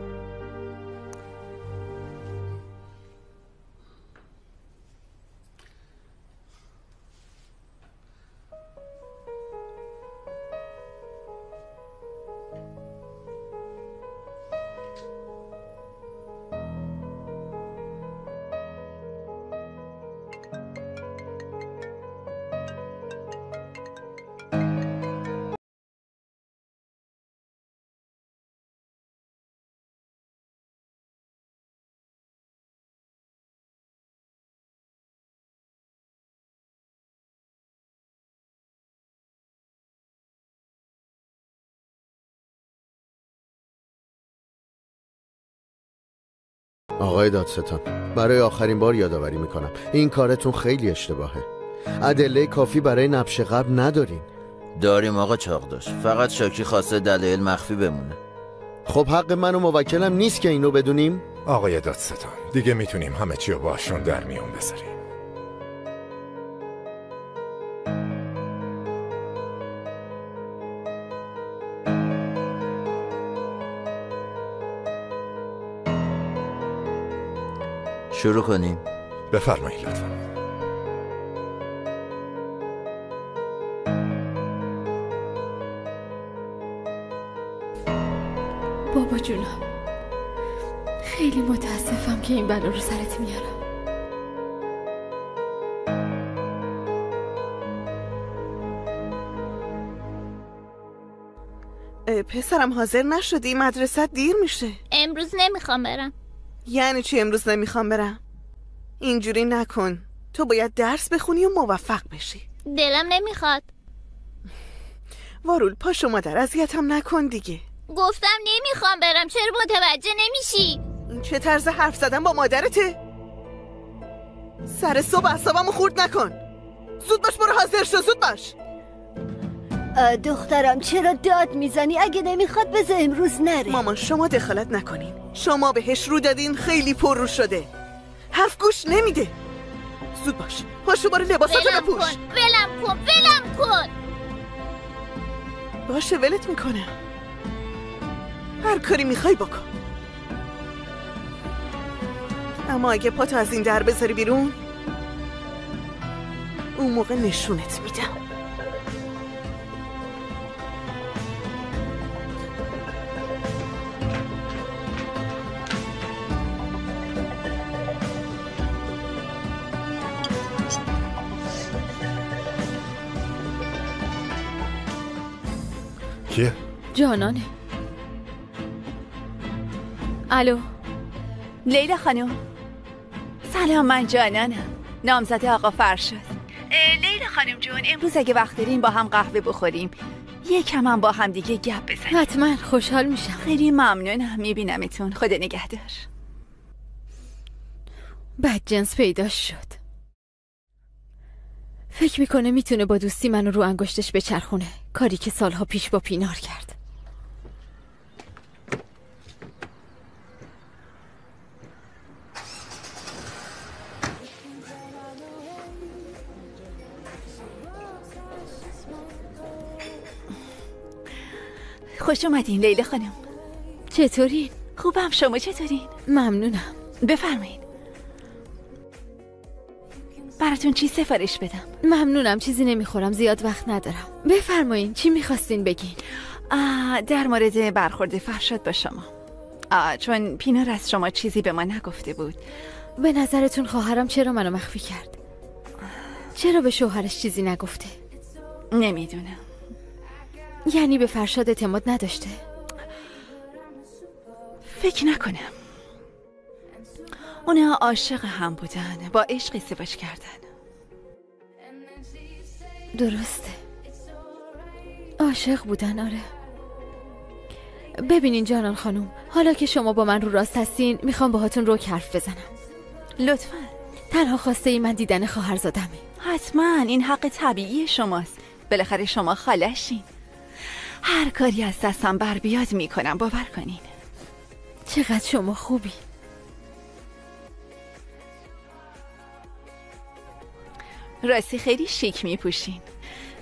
S13: آقای دادستان، برای آخرین بار یادآوری میکنم این کارتون خیلی اشتباهه. ادله کافی برای نبش قبل ندارین.
S19: داریم آقا چاقداش، فقط شاکی خواسته دلایل مخفی بمونه.
S13: خب حق من و موکلم نیست که اینو بدونیم؟
S2: آقای دادستان دیگه میتونیم همه چی رو باشون در میون بذاریم.
S19: شروع کنیم.
S2: بفرمایید لطفا.
S1: بابا جونم، خیلی متاسفم که این بلا رو سرت میارم.
S8: پسرم حاضر نشدی؟ مدرسه دیر میشه.
S6: امروز نمیخوام برم.
S8: یعنی چی امروز نمیخوام برم؟ اینجوری نکن، تو باید درس بخونی و موفق بشی.
S6: دلم نمیخواد.
S8: وارول پاشو مادر، اذیتم نکن دیگه.
S6: گفتم نمیخوام برم، چرا متوجه نمیشی؟
S8: این چه طرز حرف زدن با مادرته؟ سر صبح اعصابمو خورد نکن. زود باش، برو حاضر شو، زود باش.
S11: دخترم چرا داد میزنی؟ اگه نمیخواد بذار امروز نره.
S8: مامان شما دخالت نکنین، شما بهش رو دادین، خیلی پر رو شده، حرف گوش نمیده. زود باش، پاشو برو لباساتو بپوش.
S6: ولم کن، ولم کن.
S8: باشه ولت میکنم، هر کاری میخوای بکن، اما اگه پاتو از این در بذاری بیرون اون موقع نشونت میدم.
S2: کیه؟
S1: جانانه. الو
S4: لیلا خانم. سلام، من جانانم، نامزد آقا فرشاد. لیلا خانم جون، امروز اگه وقت دارین با هم قهوه بخوریم. یکم هم با هم دیگه گپ بزنیم.
S1: حتما، خوشحال میشم.
S4: خیلی ممنونم. میبینمتون. خدا نگهدار.
S1: بدجنس پیداش شد. فکر میکنه میتونه با دوستی منو رو انگشتش بچرخونه، کاری که سالها پیش با پینار کرد.
S4: خوش اومدین لیلا خانم.
S1: چطورین؟
S4: خوبم. شما چطورین؟
S1: ممنونم.
S4: بفرمایید. براتون چی سفارش بدم؟
S1: ممنونم، چیزی نمیخورم، زیاد وقت ندارم. بفرمایین، چی میخواستین بگین؟
S4: در مورد برخورد فرشاد با شما. چون پینار از شما چیزی به ما نگفته بود.
S1: به نظرتون خواهرم چرا منو مخفی کرد؟ چرا به شوهرش چیزی نگفته؟
S4: نمیدونم.
S1: یعنی به فرشاد اعتماد نداشته؟
S4: فکر نکنم. اونا عاشق هم بودن، با عشق ازدواج کردن.
S1: درسته، عاشق بودن. آره. ببینین جانان خانم، حالا که شما با من رو راست هستین، میخوام باهاتون روک حرف بزنم.
S4: لطفاً.
S1: تنها خواسته ای من دیدن خواهرزادمه.
S4: حتما، این حق طبیعی شماست. بالاخره شما خاله‌شین. هر کاری از دستم بر بیاد میکنم، باور کنین.
S1: چقدر شما خوبی.
S4: راستی خیلی شیک میپوشین.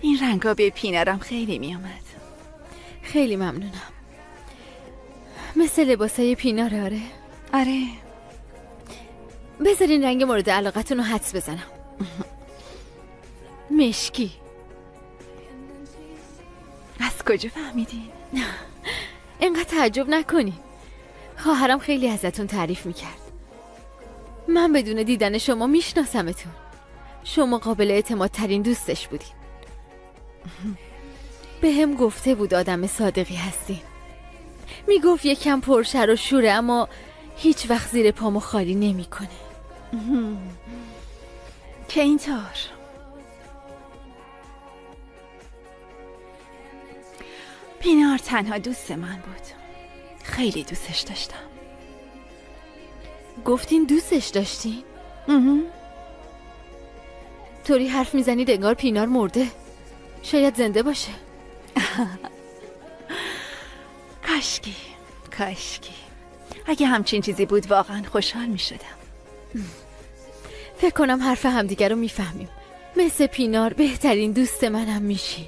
S4: این رنگا به پینارم خیلی میامد.
S1: خیلی ممنونم. مثل لباسای پیناره. آره.
S4: آره.
S1: بذارین رنگ مورد علاقتون رو حدس بزنم. مشکی.
S4: از کجا فهمیدین؟
S1: اینقدر تعجب نکنین. خواهرم خیلی ازتون تعریف میکرد. من بدون دیدن شما میشناسمتون. شما قابل اعتماد ترین دوستش بودین. به هم گفته بود آدم صادقی هستین. میگفت یکم پرشر و شوره، اما هیچ وقت زیر پامو خالی نمیکنه.
S4: که اینطور. پینار تنها دوست من بود. خیلی دوستش داشتم.
S1: گفتین دوستش داشتین؟ طوری حرف میزنید انگار پینار مرده. شاید زنده باشه.
S4: کاشکی. اگه همچین چیزی بود واقعا خوشحال میشدم.
S1: فکر کنم حرف همدیگر رو میفهمیم. مثل پینار بهترین دوست منم میشی.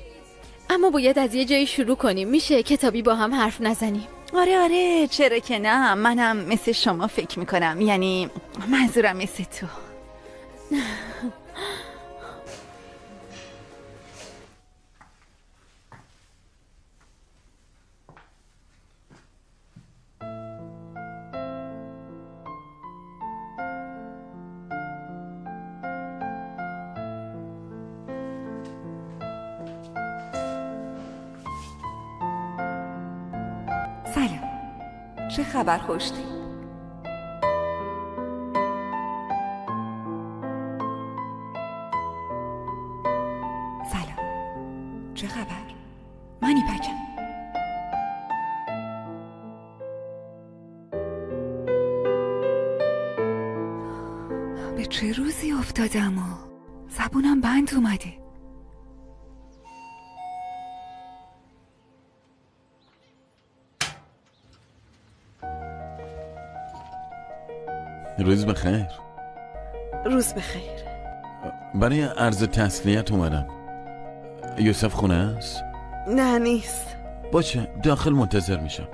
S1: اما باید از یه جایی شروع کنیم. میشه کتابی با هم حرف نزنیم؟
S4: آره چرا که نه. منم مثل شما فکر میکنم. یعنی منظورم مثل تو. سلام. چه خبر خوشتی؟ سلام. چه خبر؟ منی پکم. به چه روزی افتادم و زبونم بند اومده.
S16: روز بخیر.
S8: روز بخیر.
S16: برای عرض تسلیت اومدم. یوسف خونه است؟
S8: نه نیست.
S16: باشه داخل منتظر میشم.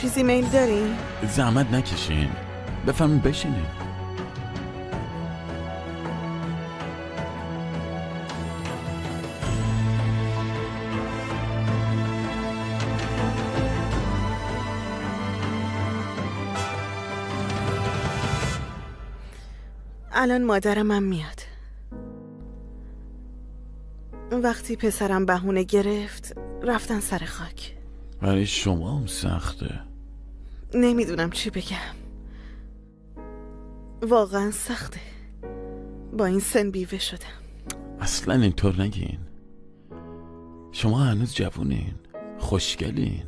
S8: چیزی میل داری؟
S16: زحمت نکشین. بفرمین بشینین.
S8: الان مادرم هم میاد. وقتی پسرم بهونه گرفت رفتن سر خاک.
S16: برای شما هم سخته.
S8: نمیدونم چی بگم. واقعا سخته. با این سن بیوه شدم.
S16: اصلا اینطور نگین. شما هنوز جوونین، خوشگلین.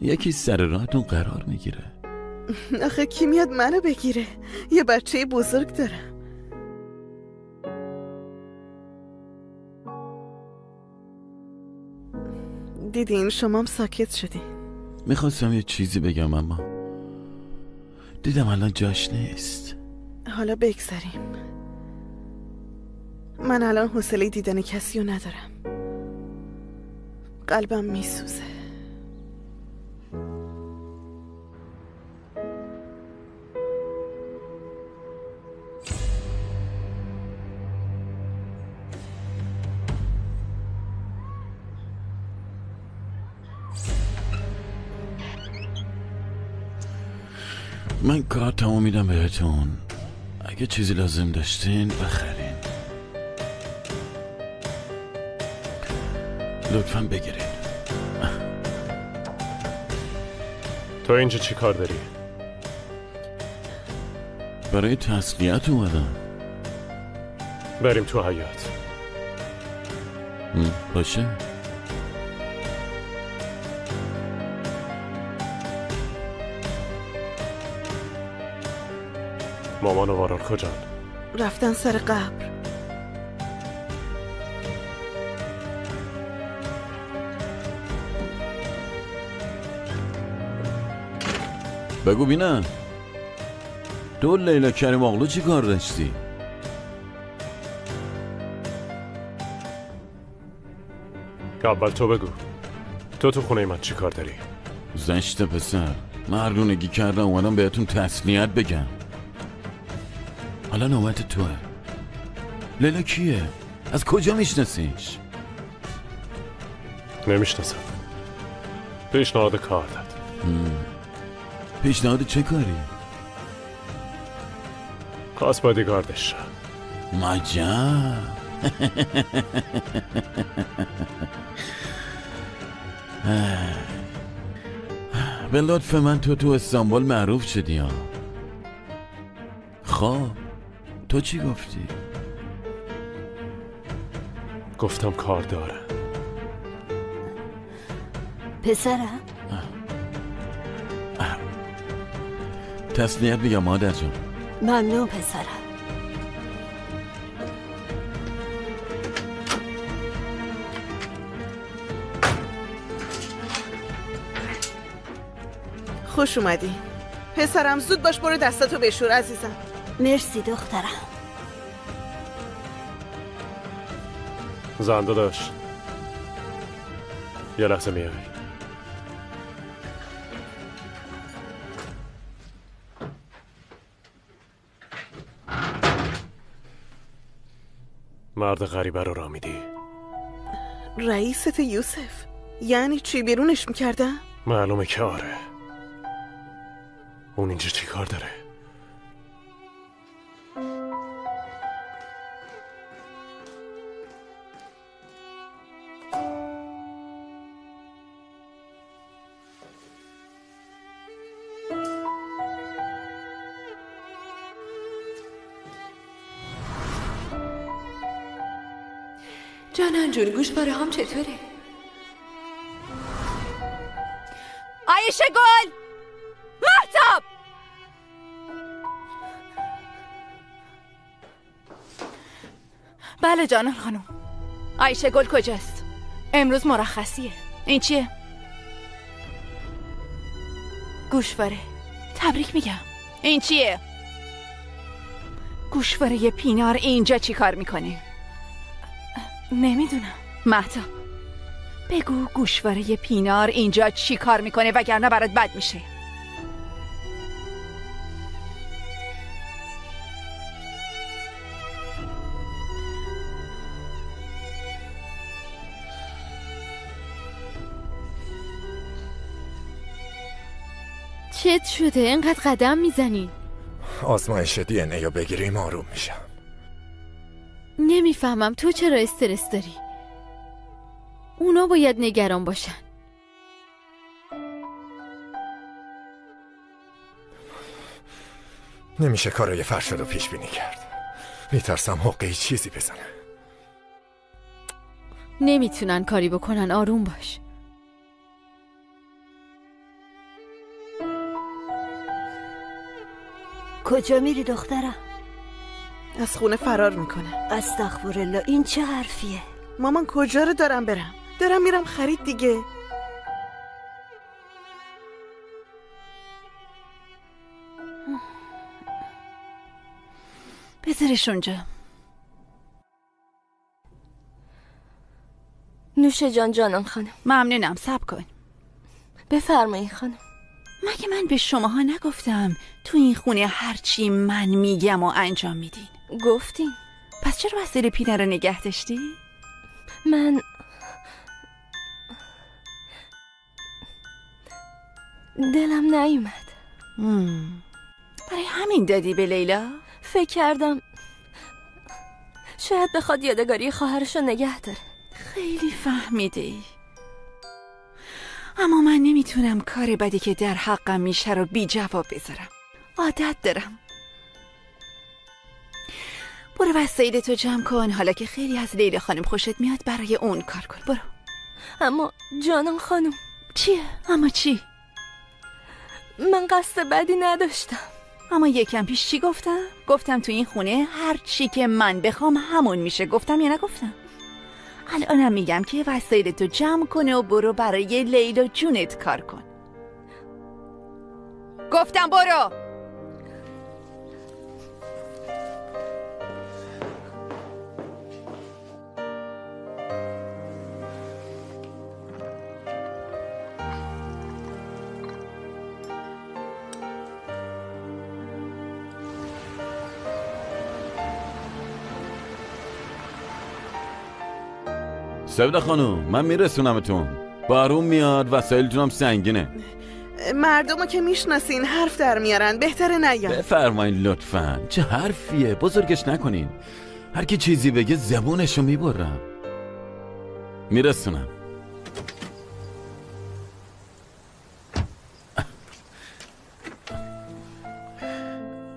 S16: یکی سر راهتون قرار میگیره.
S8: آخه کی میاد منو بگیره؟ یه بچه بزرگ دارم. دیدین شمام ساکت شدین.
S16: میخواستم یه چیزی بگم اما دیدم الان جاش نیست.
S8: حالا بگذاریم. من الان حوصله دیدن کسی رو ندارم. قلبم میسوزه.
S16: من کارتمو میدم بهتون. اگه چیزی لازم داشتین بخرین. لطفاً بگیرین.
S12: تو اینجا چی کار داری؟
S16: برای تسلیت اومدم.
S12: بریم تو حیاط.
S16: باشه.
S12: مامان و وارال کجان؟
S8: رفتن سر قبر.
S16: بگو بینم تو لیلا کریم آقلو چی کار داشتی؟
S12: اول تو بگو. تو خونه من چی کار داری؟
S16: زشت پسر. مردونگی کردم اومدم بهتون تسلیت بگم. حالا نوبت توه. لیلا کیه؟ از کجا میشناسیش؟
S12: نمیشناسم. پیشنهاد کار داد.
S16: پیشنهاد چه کاری؟
S12: خواست بادیگاردش شد.
S16: مجب. به لطف من تو استانبول معروف شدی ها. خب تو چی گفتی؟
S12: گفتم کار داره.
S11: پسرم
S16: تسلیت بگم مادر جان.
S11: ممنون پسرم.
S8: خوش اومدی. پسرم زود باش برو دستاتو بشور عزیزم.
S11: مرسی دخترم.
S12: زنده داشت. یه لحظه میای. مرد غریبه رو را میدی.
S8: رئیست یوسف. یعنی چی بیرونش میکردم؟
S12: معلومه که آره. اون اینجا چی کار داره؟
S4: جانان جون گوشواره هم چطوره؟ عایشه گل! مهتاب! بله جانان خانم. عایشه گل کجاست؟ امروز مرخصیه. این چیه؟ گوشواره. تبریک میگم. این چیه؟ گوشواره پینار اینجا چی کار میکنه؟ نمیدونم. مهتاب بگو گوشواره پینار اینجا چی کار میکنه وگرنه برات بد میشه.
S1: چت شده؟ اینقدر قدم میزنی؟
S2: آزمایش دی ان ای رو بگیریم آروم میشم.
S1: نمیفهمم تو چرا استرس داری؟ اونا باید نگران باشن.
S2: نمیشه کارای فرشاد رو پیش بینی کرد. میترسم حقه چیزی بزنه.
S1: نمیتونن کاری بکنن، آروم باش.
S11: کجا میری دخترم؟
S8: از خونه فرار میکنه.
S11: استغفرالله، این چه حرفیه؟
S8: مامان کجا رو دارم برم؟ دارم میرم خرید دیگه.
S4: بذارش اونجا.
S20: نوش جان جانم خانم.
S4: ممنونم، صبر کن.
S20: بفرمایید خانم.
S4: مگه من به شماها نگفتم تو این خونه هرچی من میگم و انجام میدین؟
S20: گفتین.
S4: پس چرا وسیله پینه رو نگه داشتی؟
S20: من دلم نیومد.
S4: برای همین دادی به لیلا؟
S20: فکر کردم شاید بخواد یادگاری خواهرشو نگه داره.
S4: خیلی فهمیدی. اما من نمیتونم کار بدی که در حقم میشه رو بی جواب بذارم. عادت دارم. برو وسایلتو جمع کن. حالا که خیلی از لیلا خانم خوشت میاد برای اون کار کن. برو.
S20: اما جانم خانم.
S4: چیه؟ اما چی؟
S20: من قصد بدی نداشتم.
S4: اما یکم پیش چی گفتم؟ گفتم تو این خونه هر چی که من بخوام همون میشه. گفتم یا نگفتم؟ الانم میگم که وسایلتو جمع کنه و برو برای لیلا جونت کار کن. گفتم برو.
S16: سبده خانوم، من میرسونمتون. بارون میاد، وسایلتونم سنگینه.
S8: مردمو که میشناسین حرف در میارن، بهتره نیان.
S16: بفرمایین لطفاً. چه حرفیه؟ بزرگش نکنین. هر کی چیزی بگه زبونشو میبرم. میرسونم.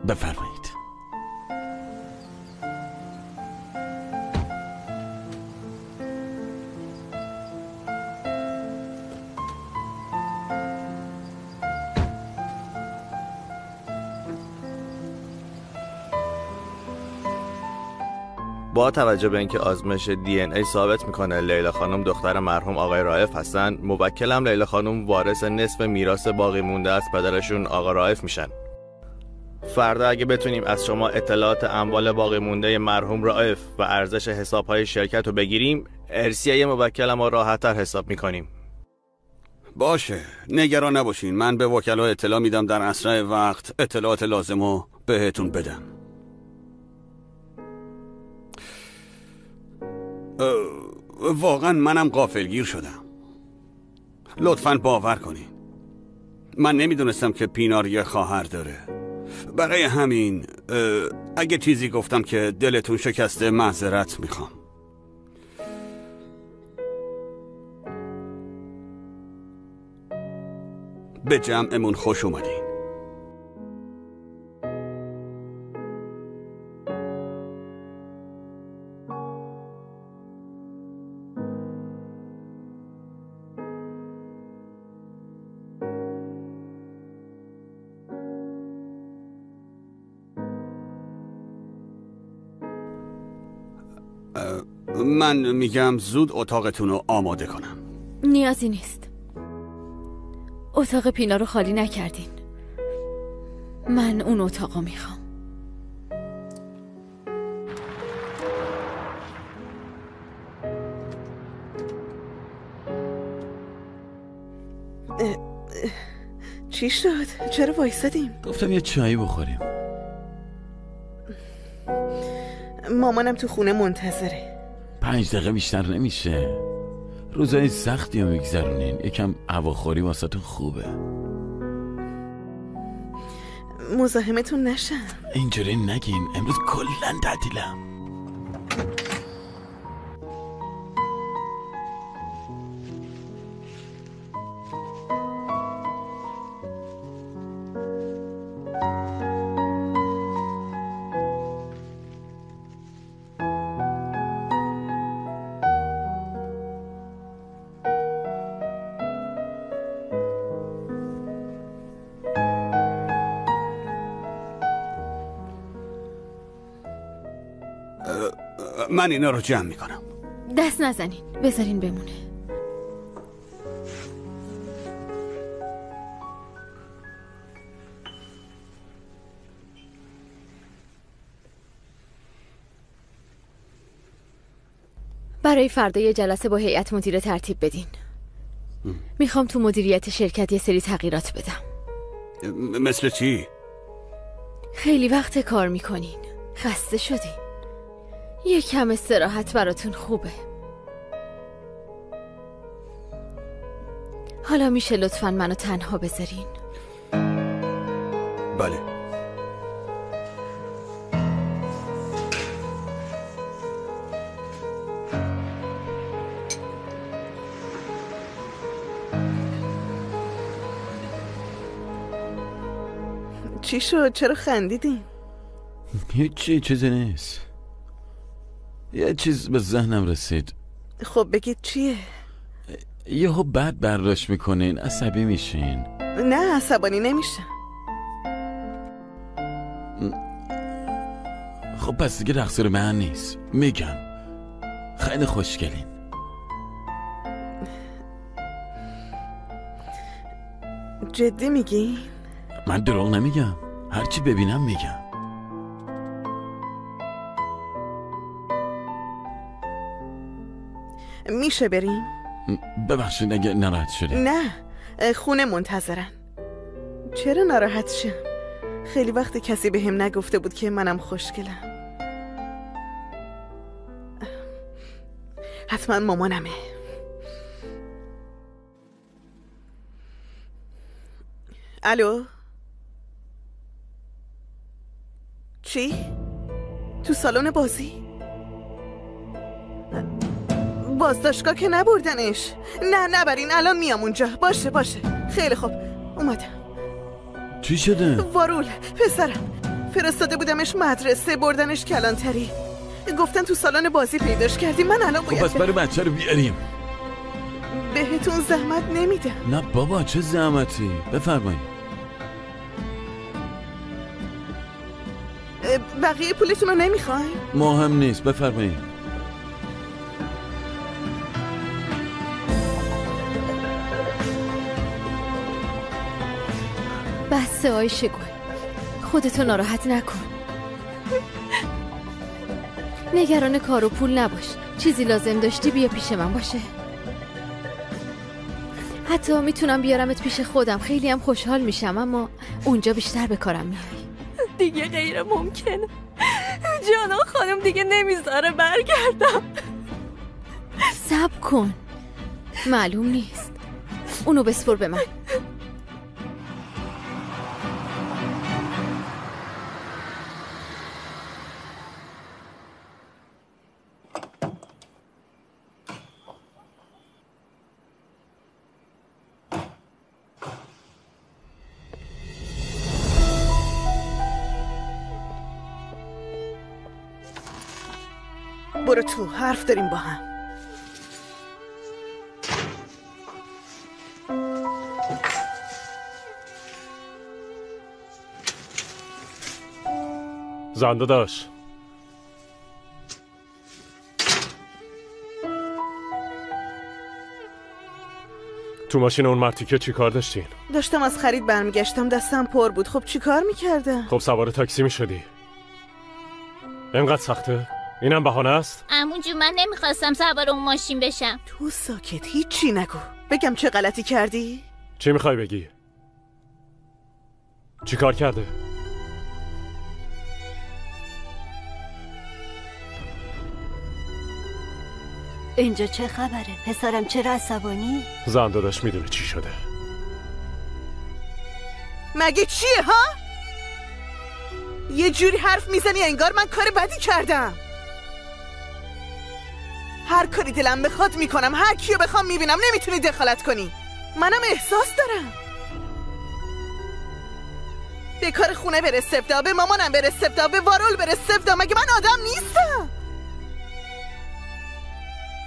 S16: بفرمایید.
S21: با توجه به اینکه آزمایش دی ان ای ثابت میکنه لیلا خانم دختر مرحوم آقای رائف هستن، موکلم لیلا خانم وارث نصف میراث باقی مونده از پدرشون آقا رائف میشن. فردا اگه بتونیم از شما اطلاعات اموال باقی مونده مرحوم رائف و ارزش حسابهای شرکت رو بگیریم، ارثیه موکلم رو راحت‌تر حساب میکنیم.
S5: باشه، نگران نباشین. من به وکلا اطلاع میدم در اسرع وقت اطلاعات لازم رو بهتون بدم. واقعا منم غافلگیر شدم. لطفاً باور کنین من نمیدونستم که پینار یه خواهر داره. برای همین اگه چیزی گفتم که دلتون شکسته معذرت میخوام. به جمعمون خوش اومدین. من میگم زود اتاقتون رو آماده کنم.
S1: نیازی نیست. اتاق پینا رو خالی نکردین. من اون اتاقو میخوام.
S8: چی شد؟ چرا وایسادیم؟
S16: گفتم یه چایی بخوریم.
S8: مامانم تو خونه منتظره.
S16: 5 دقیقه بیشتر نمیشه. روزای سختی رو میگذرونین. یکم هواخوری واسهتون خوبه.
S8: مزاحمتون نشم.
S16: اینجوری نگین، امروز کلن تعطیلم.
S5: من اینا رو جمع میکنم.
S1: دست نزنین، بذارین بمونه. برای فردا یه جلسه با هیئت مدیره ترتیب بدین. میخوام تو مدیریت شرکت یه سری تغییرات بدم.
S5: مثل چی؟
S1: خیلی وقت کار میکنین، خسته شدین. یه کم استراحت براتون خوبه. حالا میشه لطفاً منو تنها بذارین؟
S5: بله.
S8: چی شد؟ چرا خندیدین؟
S16: هیچی، چیزی نیست. یه چیز به ذهنم رسید.
S8: خب بگید چیه؟
S16: یهو بد برداشت میکنین، عصبی میشین.
S8: نه عصبانی نمیشم.
S16: خب پس دیگه تقصیر من نیست. میگم خیلی خوشگلین.
S8: جدی میگی؟
S16: من دروغ نمیگم، هرچی ببینم میگم.
S8: میشه بریم؟
S16: ببخشید اگه ناراحت شدی.
S8: نه، خونه منتظرن. چرا ناراحت شم؟ خیلی وقت کسی به هم نگفته بود که منم خوشگلم. حتما مامانمه. الو؟ چی؟ تو سالن بازی؟ بازداشتگاه که نبردنش. نه نبرین، الان میام اونجا. باشه خیلی خوب، اومدم.
S16: چی شده؟
S8: وارول پسرم، فرستاده بودمش مدرسه، بردنش کلانتری. گفتن تو سالن بازی پیداش کردی. من الان باید
S16: خب پس برای بچه رو بیاریم.
S8: بهتون زحمت نمیدم.
S16: نه بابا چه زحمتی، بفرمایید.
S8: بقیه پولتون رو نمیخواین؟
S16: مهم نیست، بفرمایید.
S1: بسه آیشه گل، خودتو ناراحت نکن. نگران کار و پول نباش. چیزی لازم داشتی بیا پیش من باشه. حتی میتونم بیارمت پیش خودم، خیلی هم خوشحال میشم، اما اونجا بیشتر به کارم میای.
S20: دیگه غیر ممکنه. جانم خانم دیگه نمیذاره برگردم.
S1: صبر کن، معلوم نیست. اونو بسپر به من.
S8: برو تو، حرف داریم با هم.
S12: زنده داشت. تو ماشین اون مرتیکه چی کار داشتین؟
S8: داشتم از خرید برمیگشتم، دستم پر بود. خب چی کار میکردم؟
S12: خب سوار تاکسی میشدی. اینقدر سخته؟ اینم بهانه است؟
S6: عمو جون من نمیخواستم سوار اون ماشین بشم.
S8: تو ساکت، هیچی نگو. بگم چه غلطی کردی؟
S12: چی میخوای بگی؟ چی کار کرده؟
S11: اینجا چه خبره؟ پسرم چرا عصبانی؟
S12: زن داداش میدونه چی شده.
S8: مگه چیه ها؟ یه جوری حرف میزنی انگار من کار بدی کردم. هر کاری دلم بخواد میکنم، هر کیو بخوام میبینم، نمیتونی دخالت کنی. منم احساس دارم. به کار خونه بره سفدا، به مامانم بره سفدا، به وارول بره سفدا. مگه من آدم نیستم؟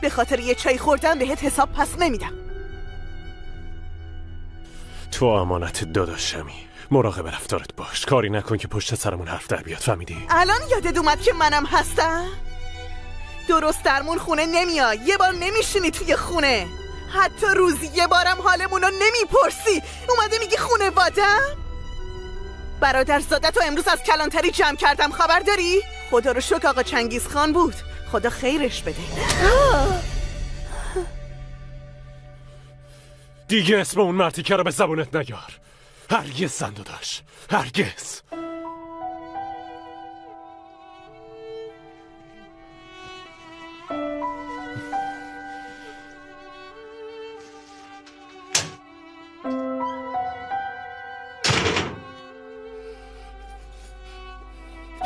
S8: به خاطر یه چای خوردن بهت حساب پس نمیدم.
S12: تو امانت داداشمی، مراقب رفتارت باش. کاری نکن که پشت سرمون حرف در بیاد، فهمیدی؟
S8: الان یادت اومد که منم هستم؟ درست درمون خونه نمیای، یه بار نمیشینی توی خونه، حتی روزی یه بارم حالمونو نمیپرسی. اومده میگی خونه وادم؟ برادر زادتو امروز از کلانتری جمع کردم، خبر داری؟ خدا رو شکر آقا چنگیز خان بود، خدا خیرش بده.
S12: دیگه اسم اون مرتیکه رو به زبونت نیار. هرگز زن داداش، هرگز.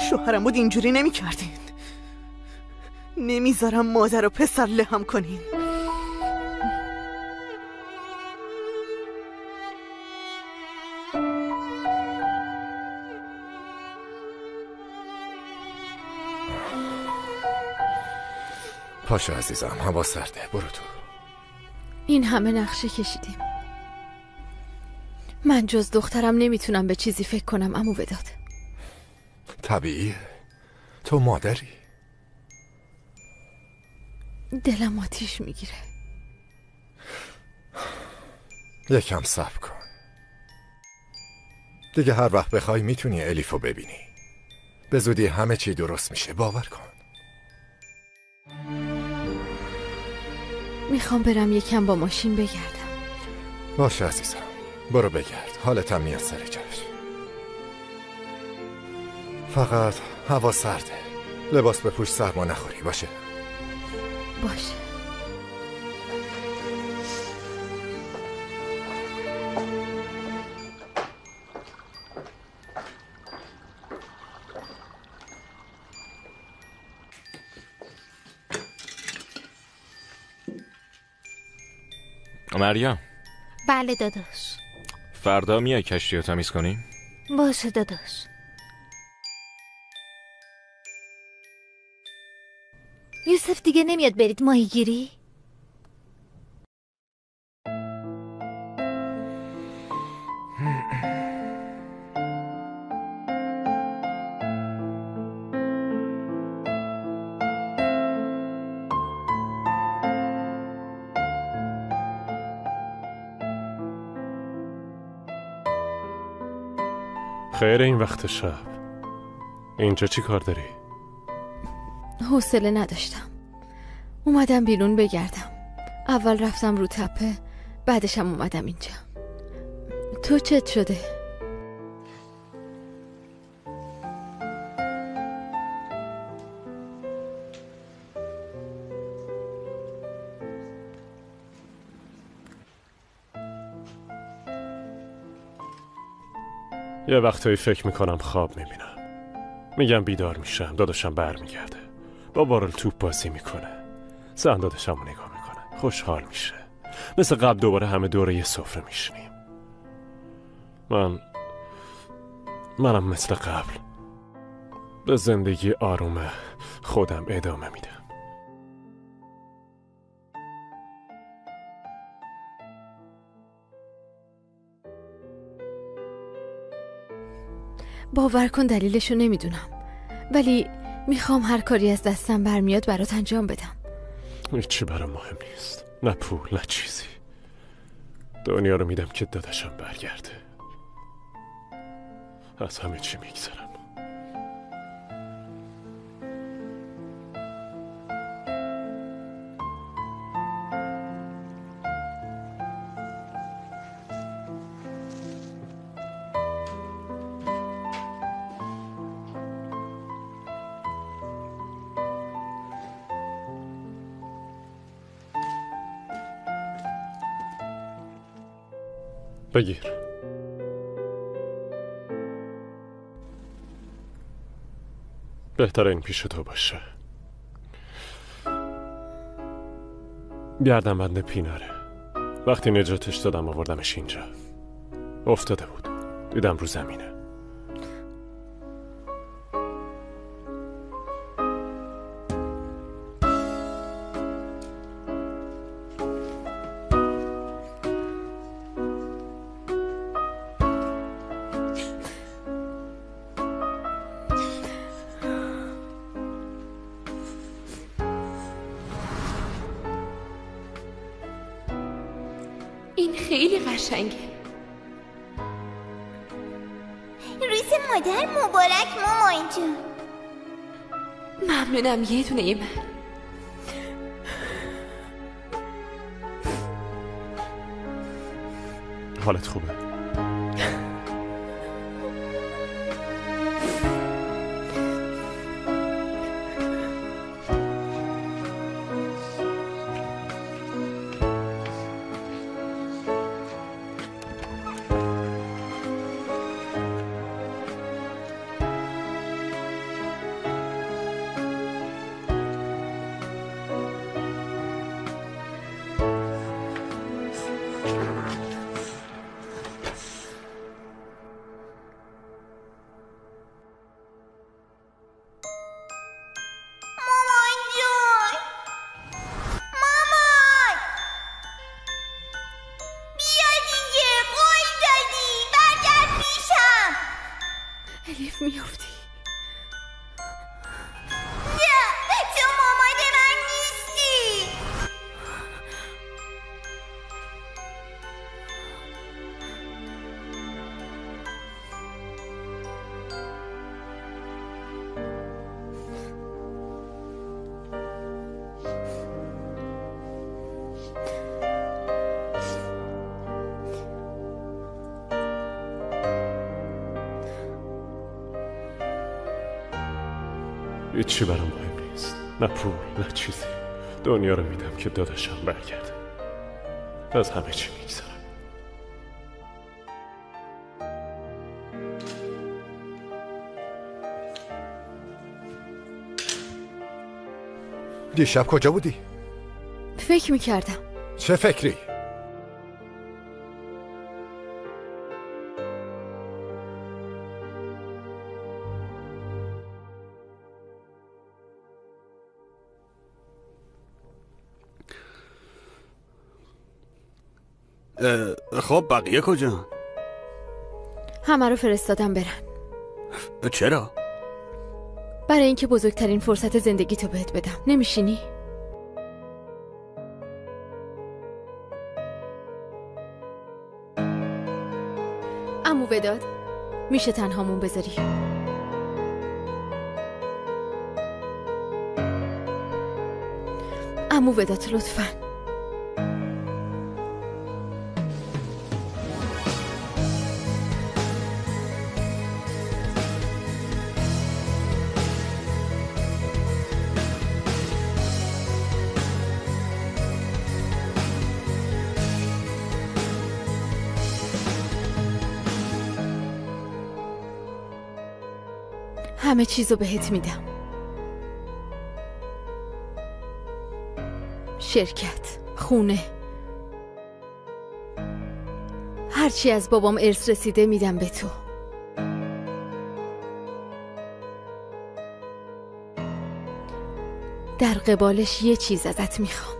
S8: شوهرم بود اینجوری نمی کردین. نمیذارم مادر و پسر لهم کنین.
S2: پاشو عزیزم، هوا سرده، برو تو.
S1: این همه نقشه کشیدیم، من جز دخترم نمیتونم به چیزی فکر کنم. عمو وداد،
S2: طبیعیه، تو مادری.
S1: دلم آتیش میگیره.
S2: یکم صبر کن، دیگه هر وقت بخوای میتونی الیفو ببینی. به زودی همه چی درست میشه، باور کن.
S1: میخوام برم یکم با ماشین بگردم.
S2: باشه عزیزم، برو بگرد، حالتم میاد سر جاش. فقط هوا سرده، لباس بپوش سرما نخوری. باشه؟
S1: باشه.
S3: مریم.
S15: بله داداش.
S3: فردا میای کشتی رو تمیز کنیم؟
S15: باشه داداش. یوسف دیگه نمیاد برید ماهیگیری؟
S12: خیر این وقت شب اینجا چی کار داری؟
S1: حوصله نداشتم، اومدم بیرون بگردم. اول رفتم رو تپه، بعدشم اومدم اینجا. تو چت شده؟
S12: یه وقتایی فکر میکنم خواب میبینم، میگم بیدار میشم، داداشم برمیگرده با وارل توپ بازی میکنه، زن داداشم رو نگاه میکنه، خوشحال میشه، مثل قبل دوباره همه دوره یه سفره میشینیم. منم مثل قبل به زندگی آروم خودم ادامه میدم.
S1: باور کن دلیلشو نمیدونم، ولی میخوام هر کاری از دستم برمیاد برات انجام بدم.
S12: هیچی برام مهم نیست، نه پول نه چیزی. دنیا رو میدم که داداشم برگرده، از همه چی میگذرم. بهتره این پیش تو باشه. گردنبند پیناره. وقتی نجاتش دادم آوردمش اینجا. افتاده بود، دیدم رو زمینه.
S20: این خیلی قشنگه.
S6: روز مادر مبارک مامان جون.
S20: ممنونم یه دونه ای من.
S12: حالت خوبه؟
S1: الیف میافتی.
S6: نه تو مامان من نیستی.
S12: هیچی برام مهم نیست، نه پول نه چیزی. دنیا رو میدم که داداشم برگرده. از همه چی میگذرم.
S2: دیشب کجا بودی؟
S1: فکر میکردم.
S2: چه فکری؟
S5: خب بقیه کجا؟
S1: همه رو فرستادم برن.
S5: چرا؟
S1: برای اینکه بزرگترین فرصت زندگی تو بهت بدم. نمیشینی؟ عمو وداد میشه تنهامون بذاری؟ عمو وداد لطفاً. همه چیزو بهت میدم. شرکت، خونه، هرچی از بابام ارث رسیده میدم به تو. در قبالش یه چیز ازت میخوام.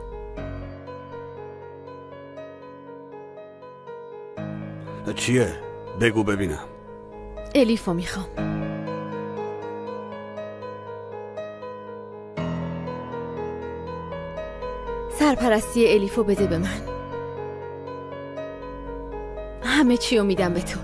S5: چیه؟ بگو ببینم.
S1: الیفو میخوام. سرپرستی الیفو بده به من. همه چیو میدم به تو.